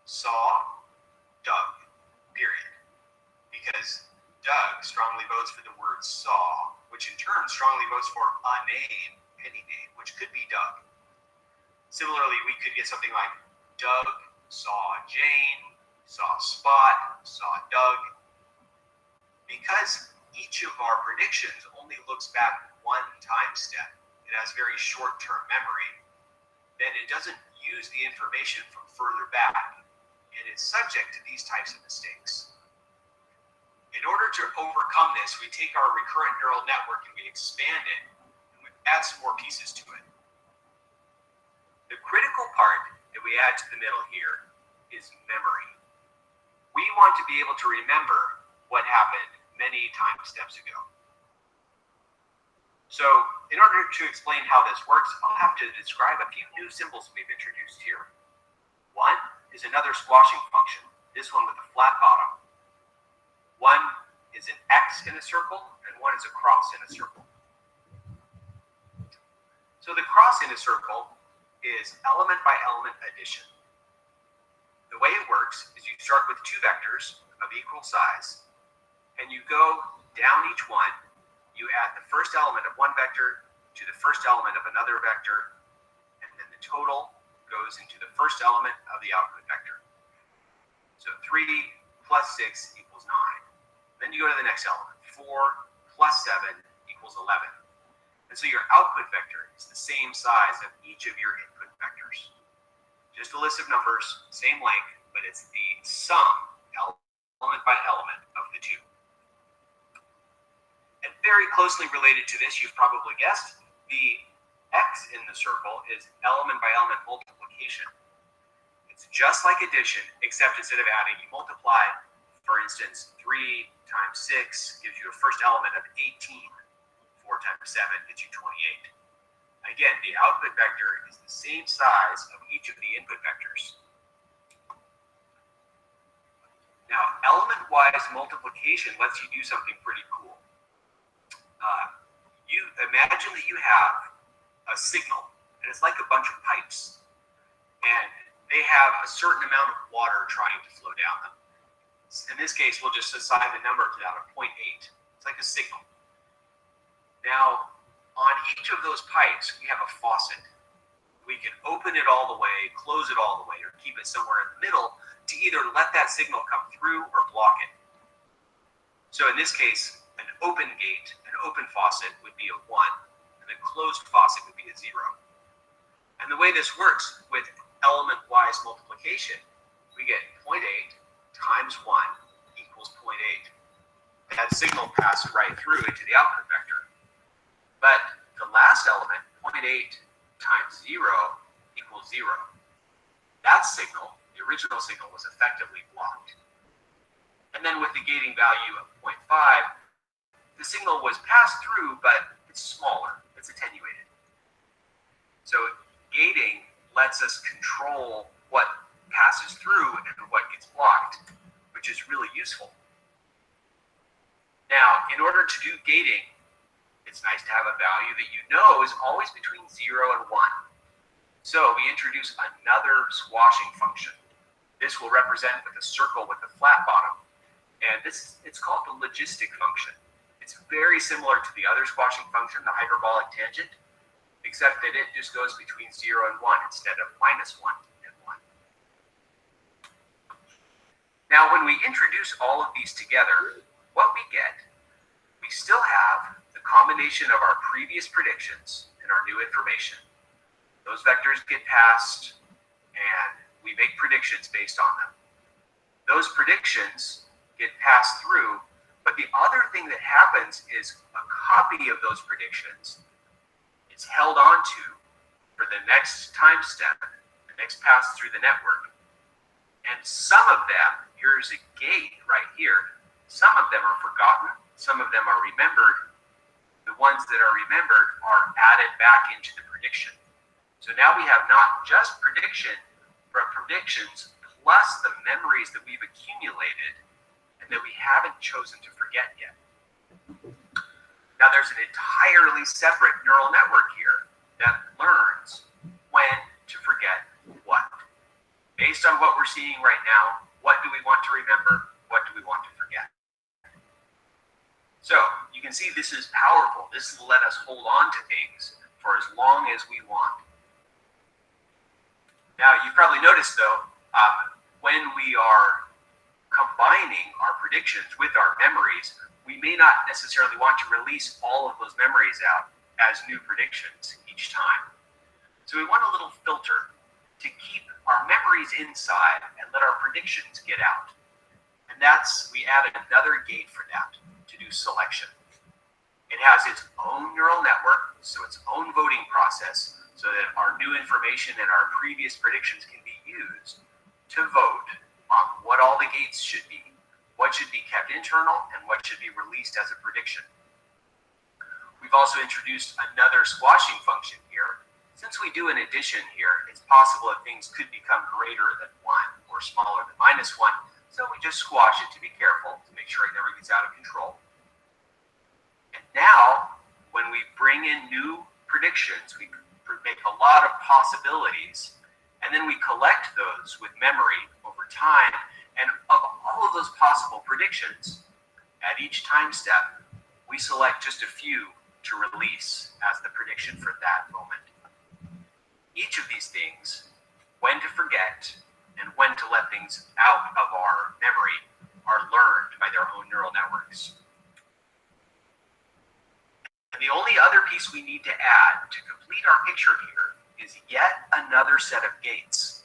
saw Doug, period. Because Doug strongly votes for the word saw, which in turn strongly votes for a name, any name, which could be Doug. Similarly, we could get something like Doug saw Jane, saw Spot, saw Doug. Because each of our predictions only looks back one time step, it has very short-term memory, then it doesn't use the information from further back, and it's subject to these types of mistakes. In order to overcome this, we take our recurrent neural network and we expand it, and we add some more pieces to it. The critical part that we add to the middle here is memory. We want to be able to remember what happened many time steps ago. So in order to explain how this works, I'll have to describe a few new symbols we've introduced here. One is another squashing function, this one with a flat bottom. One is an X in a circle, and one is a cross in a circle. So the cross in a circle is element by element addition. The way it works is you start with two vectors of equal size, and you go down each one. You add the first element of one vector to the first element of another vector, and then the total goes into the first element of the output vector. So 3 plus 6 equals 9. Then you go to the next element. 4 plus 7 equals 11. And so your output vector is the same size of each of your input vectors. Just a list of numbers, same length, but it's the sum, element by element, of the two. And very closely related to this, you've probably guessed, the X in the circle is element by element multiplication. It's just like addition, except instead of adding, you multiply. For instance, 3 times 6 gives you a first element of 18. 4 times 7 gets you 28. Again, the output vector is the same size of each of the input vectors. Now, element-wise multiplication lets you do something pretty cool. You imagine that you have a signal, and it's like a bunch of pipes, and they have a certain amount of water trying to flow down them. In this case, we'll just assign the number to that of 0.8. It's like a signal. Now, on each of those pipes, we have a faucet. We can open it all the way, close it all the way, or keep it somewhere in the middle to either let that signal come through or block it. So in this case, an open gate, an open faucet would be a 1, and a closed faucet would be a 0. And the way this works with element-wise multiplication, we get 0.8 times 1 equals 0.8. That signal passes right through into the output vector. But the last element, 0.8 times 0 equals 0. That signal, the original signal, was effectively blocked. And then with the gating value of 0.5, the signal was passed through, but it's smaller, it's attenuated. So gating lets us control what passes through and what gets blocked, which is really useful. Now, in order to do gating, it's nice to have a value that you know is always between 0 and 1. So we introduce another squashing function. This will represent with a circle with a flat bottom. And it's called the logistic function. It's very similar to the other squashing function, the hyperbolic tangent, except that it just goes between 0 and 1 instead of -1 and 1. Now, when we introduce all of these together, what we get, we still have the combination of our previous predictions and our new information. Those vectors get passed, and we make predictions based on them. Those predictions get passed through, but the other thing that happens is a copy of those predictions is held onto for the next time step, the next pass through the network. And some of them, here's a gate right here, some of them are forgotten, some of them are remembered. The ones that are remembered are added back into the prediction. So now we have not just prediction, but predictions plus the memories that we've accumulated and that we haven't chosen to forget yet. Now there's an entirely separate neural network here that learns when to forget what. Based on what we're seeing right now, what do we want to remember? What do we want to forget? So you can see this is powerful. This will let us hold on to things for as long as we want. Now, you've probably noticed, though, when we are combining our predictions with our memories, we may not necessarily want to release all of those memories out as new predictions each time. So we want a little filter to keep our memories inside and let our predictions get out. And we added another gate for that, to do selection. It has its own neural network, so its own voting process, so that our new information and our previous predictions can be used to vote on what all the gates should be, what should be kept internal, and what should be released as a prediction. We've also introduced another squashing function here. Since we do an addition here, it's possible that things could become greater than 1 or smaller than -1, so we just squash it to be careful, to make sure it never gets out of control. And now, when we bring in new predictions, we make a lot of possibilities, and then we collect those with memory over time, and of all of those possible predictions, at each time step, we select just a few to release as the prediction for that moment. Each of these things, when to forget and when to let things out of our memory, are learned by their own neural networks. And the only other piece we need to add to complete our picture here is yet another set of gates.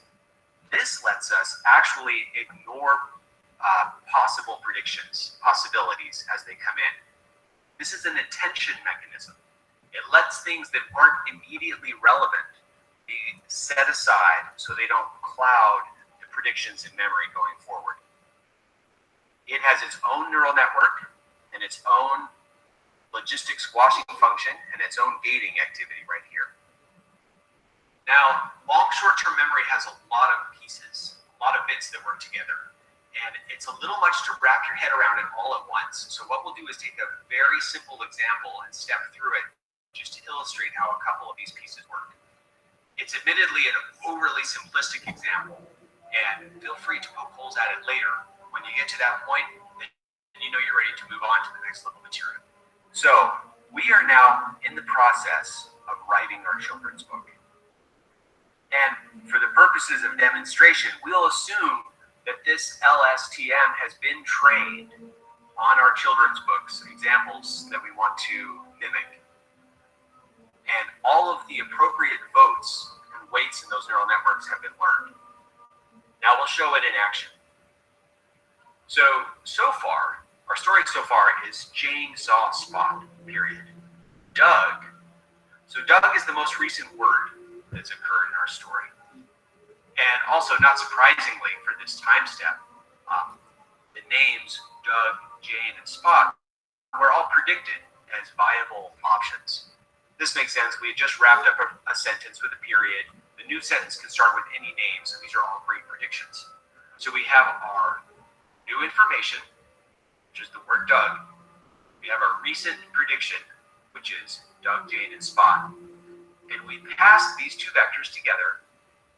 This lets us actually ignore possible predictions, possibilities as they come in. This is an attention mechanism. It lets things that aren't immediately relevant be set aside so they don't cloud the predictions in memory going forward. It has its own neural network and its own logistic squashing function and its own gating activity right here. Now, long short-term memory has a lot of pieces, a lot of bits that work together, and it's a little much to wrap your head around it all at once. So what we'll do is take a very simple example and step through it just to illustrate how a couple of these pieces work. It's admittedly an overly simplistic example, and feel free to poke holes at it later. When you get to that point, then you know you're ready to move on to the next level material. So we are now in the process of writing our children's book. And for the purposes of demonstration, we'll assume that this LSTM has been trained on our children's books, examples that we want to mimic. And all of the appropriate votes and weights in those neural networks have been learned. Now we'll show it in action. So far, our story so far is Jane saw Spot, period. Doug. So Doug is the most recent word that's occurred in our story. And also, not surprisingly for this time step, the the names Doug, Jane, and Spot were all predicted as viable options. This makes sense. We had just wrapped up a sentence with a period. The new sentence can start with any name, so these are all great predictions. So we have our new information, which is the word Doug. We have our recent prediction, which is Doug, Jane, and Spot. And we pass these two vectors together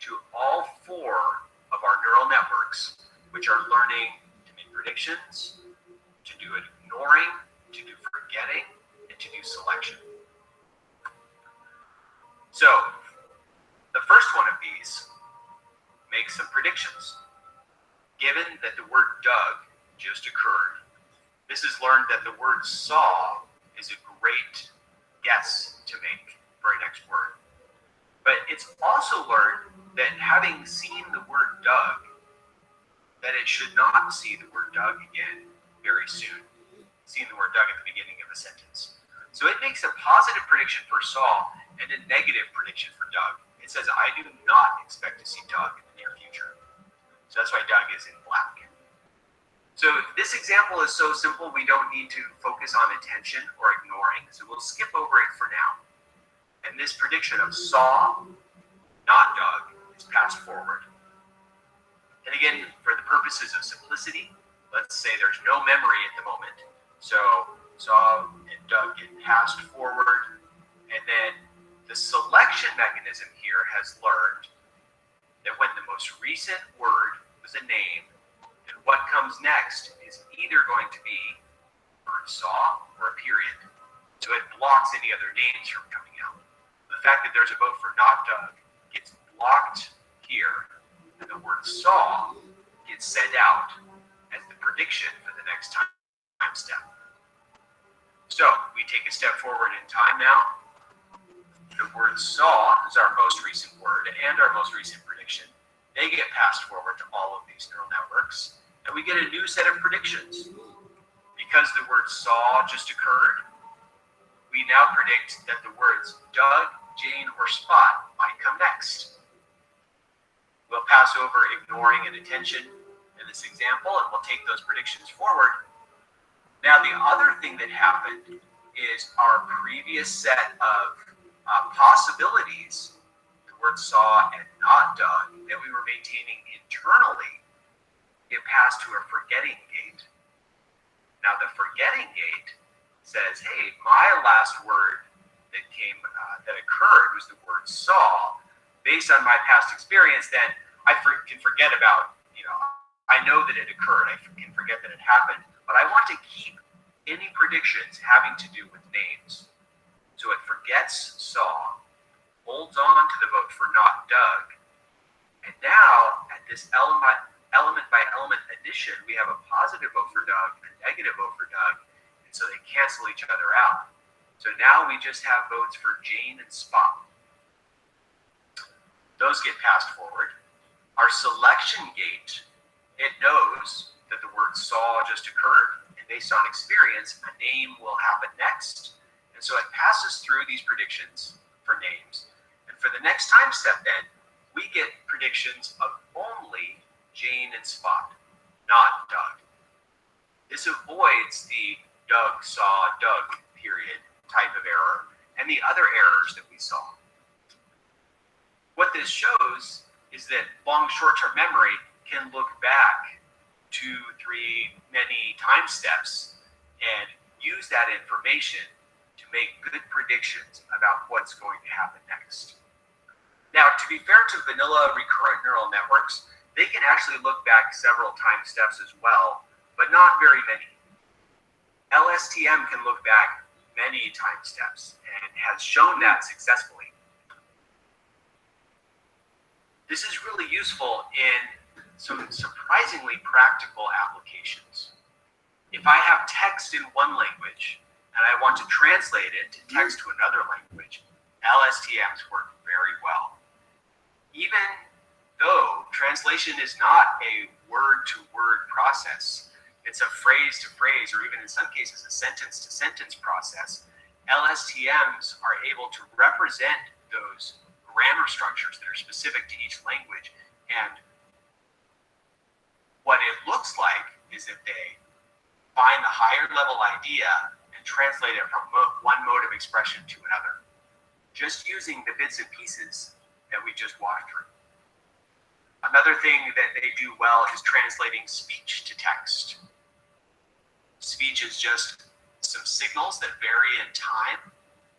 to all four of our neural networks, which are learning to make predictions, to do ignoring, to do forgetting, and to do selection. So the first one of these makes some predictions. Given that the word Doug just occurred, this has learned that the word saw is a great guess to make for a next word. But it's also learned that having seen the word Doug, that it should not see the word Doug again very soon, seeing the word Doug at the beginning of a sentence. So it makes a positive prediction for saw and a negative prediction for Doug. It says, I do not expect to see Doug in the near future. So that's why Doug is in black. So this example is so simple, we don't need to focus on attention or ignoring. So we'll skip over it for now. And this prediction of saw, not Doug, is passed forward. And again, for the purposes of simplicity, let's say there's no memory at the moment. So saw and Doug get passed forward. And then the selection mechanism here has learned that when the most recent word was a name, and what comes next is either going to be word saw or a period. So it blocks any other names from coming out. The fact that there's a vote for not Doug gets blocked here, and the word saw gets sent out as the prediction for the next time step. So we take a step forward in time now. The word saw is our most recent word and our most recent prediction. They get passed forward to all of these neural networks, and we get a new set of predictions. Because the word saw just occurred, we now predict that the words Doug, Jane, or Spot might come next. We'll pass over ignoring and attention in this example, and we'll take those predictions forward. Now, the other thing that happened is our previous set of possibilities, the word saw and not Doug, that we were maintaining internally, get passed to a forgetting gate. Now, the forgetting gate says, hey, my last word that occurred was the word saw. Based on my past experience, then I can forget about, I know that it occurred, I can forget that it happened, but I want to keep any predictions having to do with names. So it forgets saw, holds on to the vote for not Doug, and now at this element by element addition, we have a positive vote for Doug, a negative vote for Doug, and so they cancel each other out. So now we just have votes for Jane and Spot. Those get passed forward. Our selection gate, it knows that the word saw just occurred, and based on experience, a name will happen next. And so it passes through these predictions for names. And for the next time step then, we get predictions of only Jane and Spot, not Doug. This avoids the Doug saw Doug period type of error and the other errors that we saw. What this shows is that long short-term memory can look back 2, 3, many time steps and use that information to make good predictions about what's going to happen next. Now, to be fair to vanilla recurrent neural networks, they can actually look back several time steps as well, but not very many. LSTM can look back many time steps and has shown that successfully. This is really useful in some surprisingly practical applications. If I have text in one language and I want to translate it to text to another language, LSTMs work very well. Even though translation is not a word-to-word process, it's a phrase-to-phrase, or even in some cases a sentence-to-sentence process, LSTMs are able to represent those grammar structures that are specific to each language. And what it looks like is that they find the higher level idea and translate it from one mode of expression to another, just using the bits and pieces that we just walked through. Another thing that they do well is translating speech to text. Speech is just some signals that vary in time.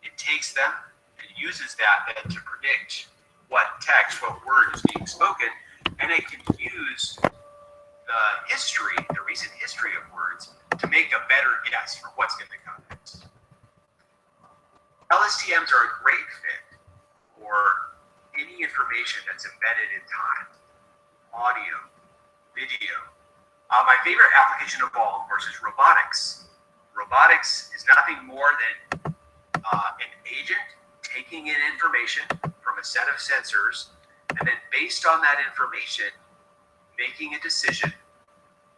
It takes them and uses that then to predict what text, what word is being spoken, and it can use the history, the recent history of words, to make a better guess for what's going to come next. LSTMs are a great fit for any information that's embedded in time, audio, video. My favorite application of all, of course, is robotics. Robotics is nothing more than an agent taking in information from a set of sensors, and then based on that information, making a decision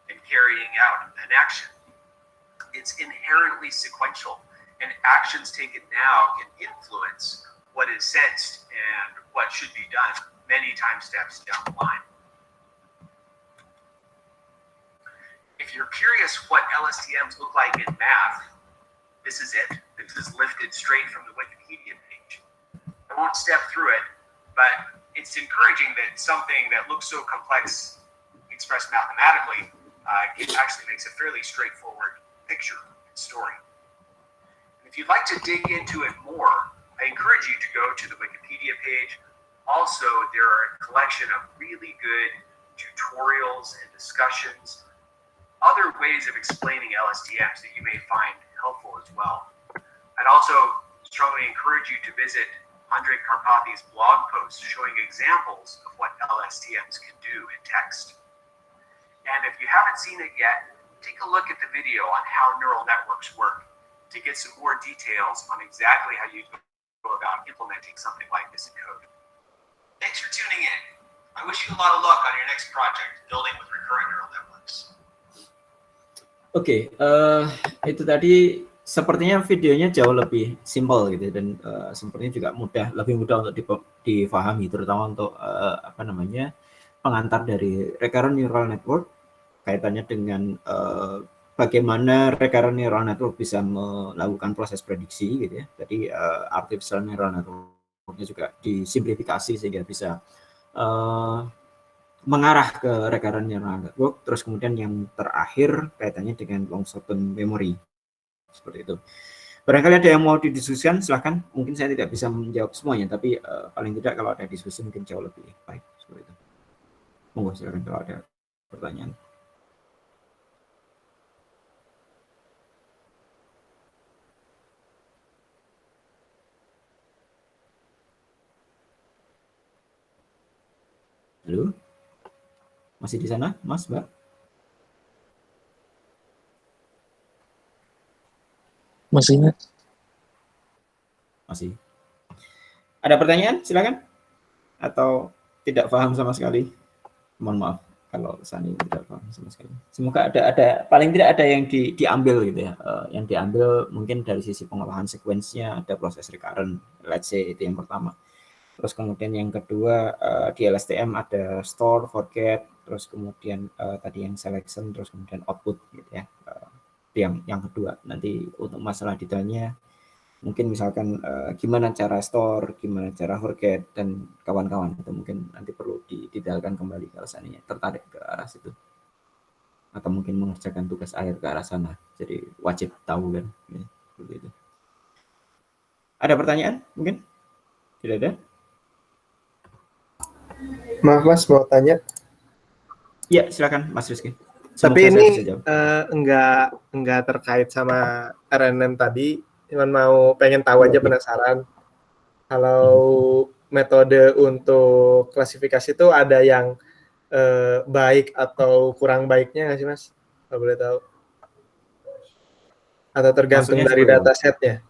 and carrying out an action. It's inherently sequential, and actions taken now can influence what is sensed and what should be done many time steps down the line. If you're curious what LSTMs look like in math, this is it. This is lifted straight from the Wikipedia page. I won't step through it, but it's encouraging that something that looks so complex expressed mathematically, it actually makes a fairly straightforward picture and story. And if you'd like to dig into it more, I encourage you to go to the Wikipedia page. Also, there are a collection of really good tutorials and discussions, other ways of explaining LSTMs that you may find helpful as well. I'd also strongly encourage you to visit Andre Karpathy's blog post showing examples of what LSTMs can do in text. And if you haven't seen it yet, take a look at the video on how neural networks work to get some more details on exactly how you go about implementing something like this in code. Thanks for tuning in. I wish you a lot of luck on your next project, building with recurrent neural networks. Oke, itu tadi sepertinya videonya jauh lebih simpel gitu dan sepertinya juga lebih mudah untuk difahami, terutama untuk pengantar dari recurrent neural network kaitannya dengan bagaimana recurrent neural network bisa melakukan proses prediksi gitu ya. Jadi artificial neural network-nya juga disimplifikasi sehingga bisa mengarah ke recurrent neural network. Terus kemudian yang terakhir kaitannya dengan long shortened memory seperti itu. Barangkali ada yang mau didiskusikan, silahkan. Mungkin saya tidak bisa menjawab semuanya, tapi paling tidak kalau ada diskusi mungkin jauh lebih baik seperti itu. Monggo silakan kalau ada pertanyaan. Halo? Masih di sana, Mas, Mbak? Masih, Mas. Masih. Ada pertanyaan? Silakan. Atau tidak paham sama sekali? Mohon maaf kalau Sani tidak paham sama sekali. Semoga ada paling tidak ada yang diambil gitu ya. Yang diambil mungkin dari sisi pengolahan sekuensinya ada proses recurrent, let's say itu yang pertama. Terus kemudian yang kedua di LSTM ada store, forget, terus kemudian tadi yang selection, terus kemudian output gitu ya. Yang kedua. Nanti untuk masalah detailnya mungkin misalkan gimana cara store, gimana cara forget dan kawan-kawan itu mungkin nanti perlu didetailkan kembali kalau seandainya tertarik ke arah situ. Atau mungkin mengerjakan tugas akhir ke arah sana. Jadi wajib tahu kan ya, seperti itu. Ada pertanyaan mungkin? Tidak ada? Maaf Mas, mau tanya. Ya, silakan Mas Rizky. Tapi ini enggak terkait sama RNN tadi. Cuman pengen tahu aja, penasaran. Kalau metode untuk klasifikasi itu ada yang baik atau kurang baiknya nggak sih Mas? Kalau boleh tahu. Atau tergantung dari datasetnya.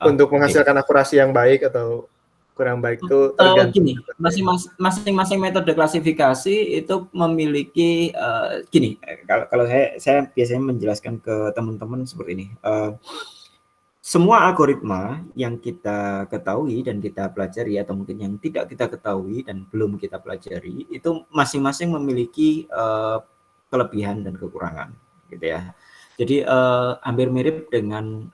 Untuk menghasilkan akurasi yang baik atau kurang baik itu tergantung. Gini, masing-masing metode klasifikasi itu memiliki gini. Kalau saya biasanya menjelaskan ke teman-teman seperti ini. Semua algoritma yang kita ketahui dan kita pelajari atau mungkin yang tidak kita ketahui dan belum kita pelajari itu masing-masing memiliki kelebihan dan kekurangan, gitu ya. Jadi hampir mirip dengan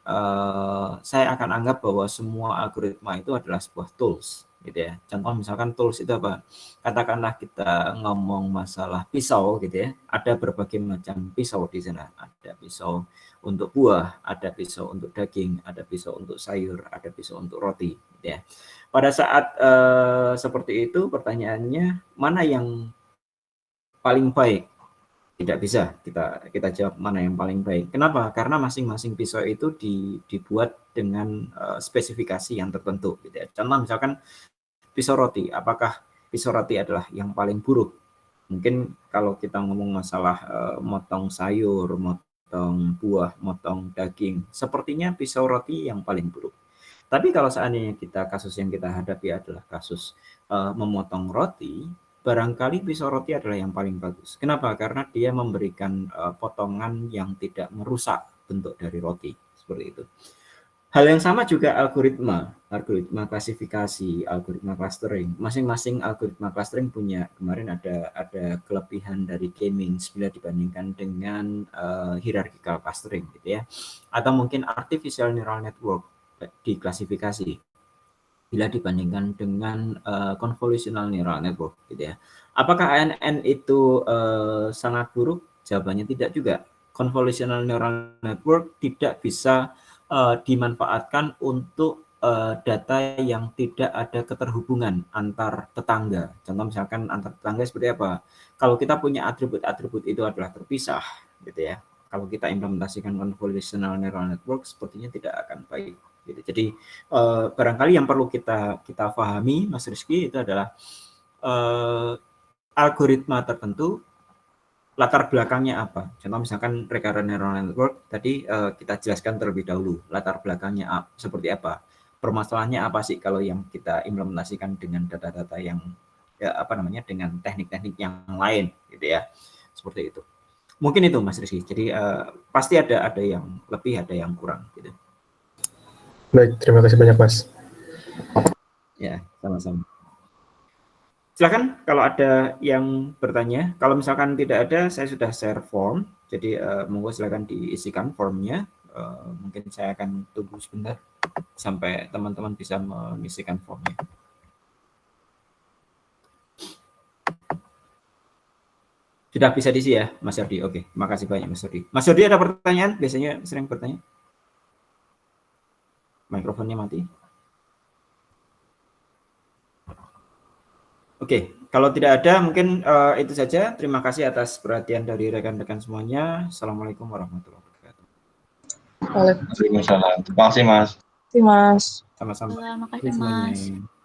saya akan anggap bahwa semua algoritma itu adalah sebuah tools, gitu ya. Contoh misalkan tools itu apa? Katakanlah kita ngomong masalah pisau, gitu ya. Ada berbagai macam pisau di sana. Ada pisau untuk buah, ada pisau untuk daging, ada pisau untuk sayur, ada pisau untuk roti, gitu ya. Pada saat seperti itu, pertanyaannya mana yang paling baik? Tidak bisa kita jawab mana yang paling baik. Kenapa? Karena masing-masing pisau itu dibuat dengan spesifikasi yang tertentu, gitu ya. Contoh misalkan pisau roti, apakah pisau roti adalah yang paling buruk? Mungkin kalau kita ngomong masalah motong sayur, motong buah, motong daging, sepertinya pisau roti yang paling buruk. Tapi kalau seandainya kasus yang kita hadapi adalah kasus memotong roti, barangkali pisau roti adalah yang paling bagus. Kenapa? Karena dia memberikan potongan yang tidak merusak bentuk dari roti, seperti itu. Hal yang sama juga algoritma klasifikasi, algoritma clustering. Masing-masing algoritma clustering punya, kemarin ada kelebihan dari K-means bila dibandingkan dengan hierarchical clustering, gitu ya. Atau mungkin artificial neural network di klasifikasi bila dibandingkan dengan convolutional neural network, gitu ya. Apakah ANN itu sangat buruk? Jawabannya tidak juga. Convolutional neural network tidak bisa dimanfaatkan untuk data yang tidak ada keterhubungan antar tetangga. Contoh misalkan antar tetangga seperti apa? Kalau kita punya atribut-atribut itu adalah terpisah, gitu ya. Kalau kita implementasikan convolutional neural network, sepertinya tidak akan baik. Gitu. Jadi barangkali yang perlu kita pahami, Mas Rizky, itu adalah algoritma tertentu latar belakangnya apa. Contoh misalkan recurrent neural network tadi kita jelaskan terlebih dahulu latar belakangnya seperti apa, permasalahannya apa sih kalau yang kita implementasikan dengan data-data yang dengan teknik-teknik yang lain, gitu ya, seperti itu. Mungkin itu Mas Rizky. Jadi pasti ada yang lebih, ada yang kurang, gitu. Baik, terima kasih banyak, Mas. Ya, sama-sama. Silakan kalau ada yang bertanya. Kalau misalkan tidak ada, saya sudah share form. Jadi monggo silakan diisikan formnya. Mungkin saya akan tunggu sebentar sampai teman-teman bisa mengisikan formnya. Sudah bisa diisi ya, Mas Yordi? Oke, makasih banyak Mas Yordi. Mas Yordi ada pertanyaan? Biasanya sering bertanya. Mikrofonnya mati. Oke, kalau tidak ada mungkin itu saja. Terima kasih atas perhatian dari rekan-rekan semuanya. Assalamualaikum warahmatullahi wabarakatuh. Waalaikumsalam. Terima kasih, Mas. Terima kasih, Mas. Sama-sama. Makasih, Mas.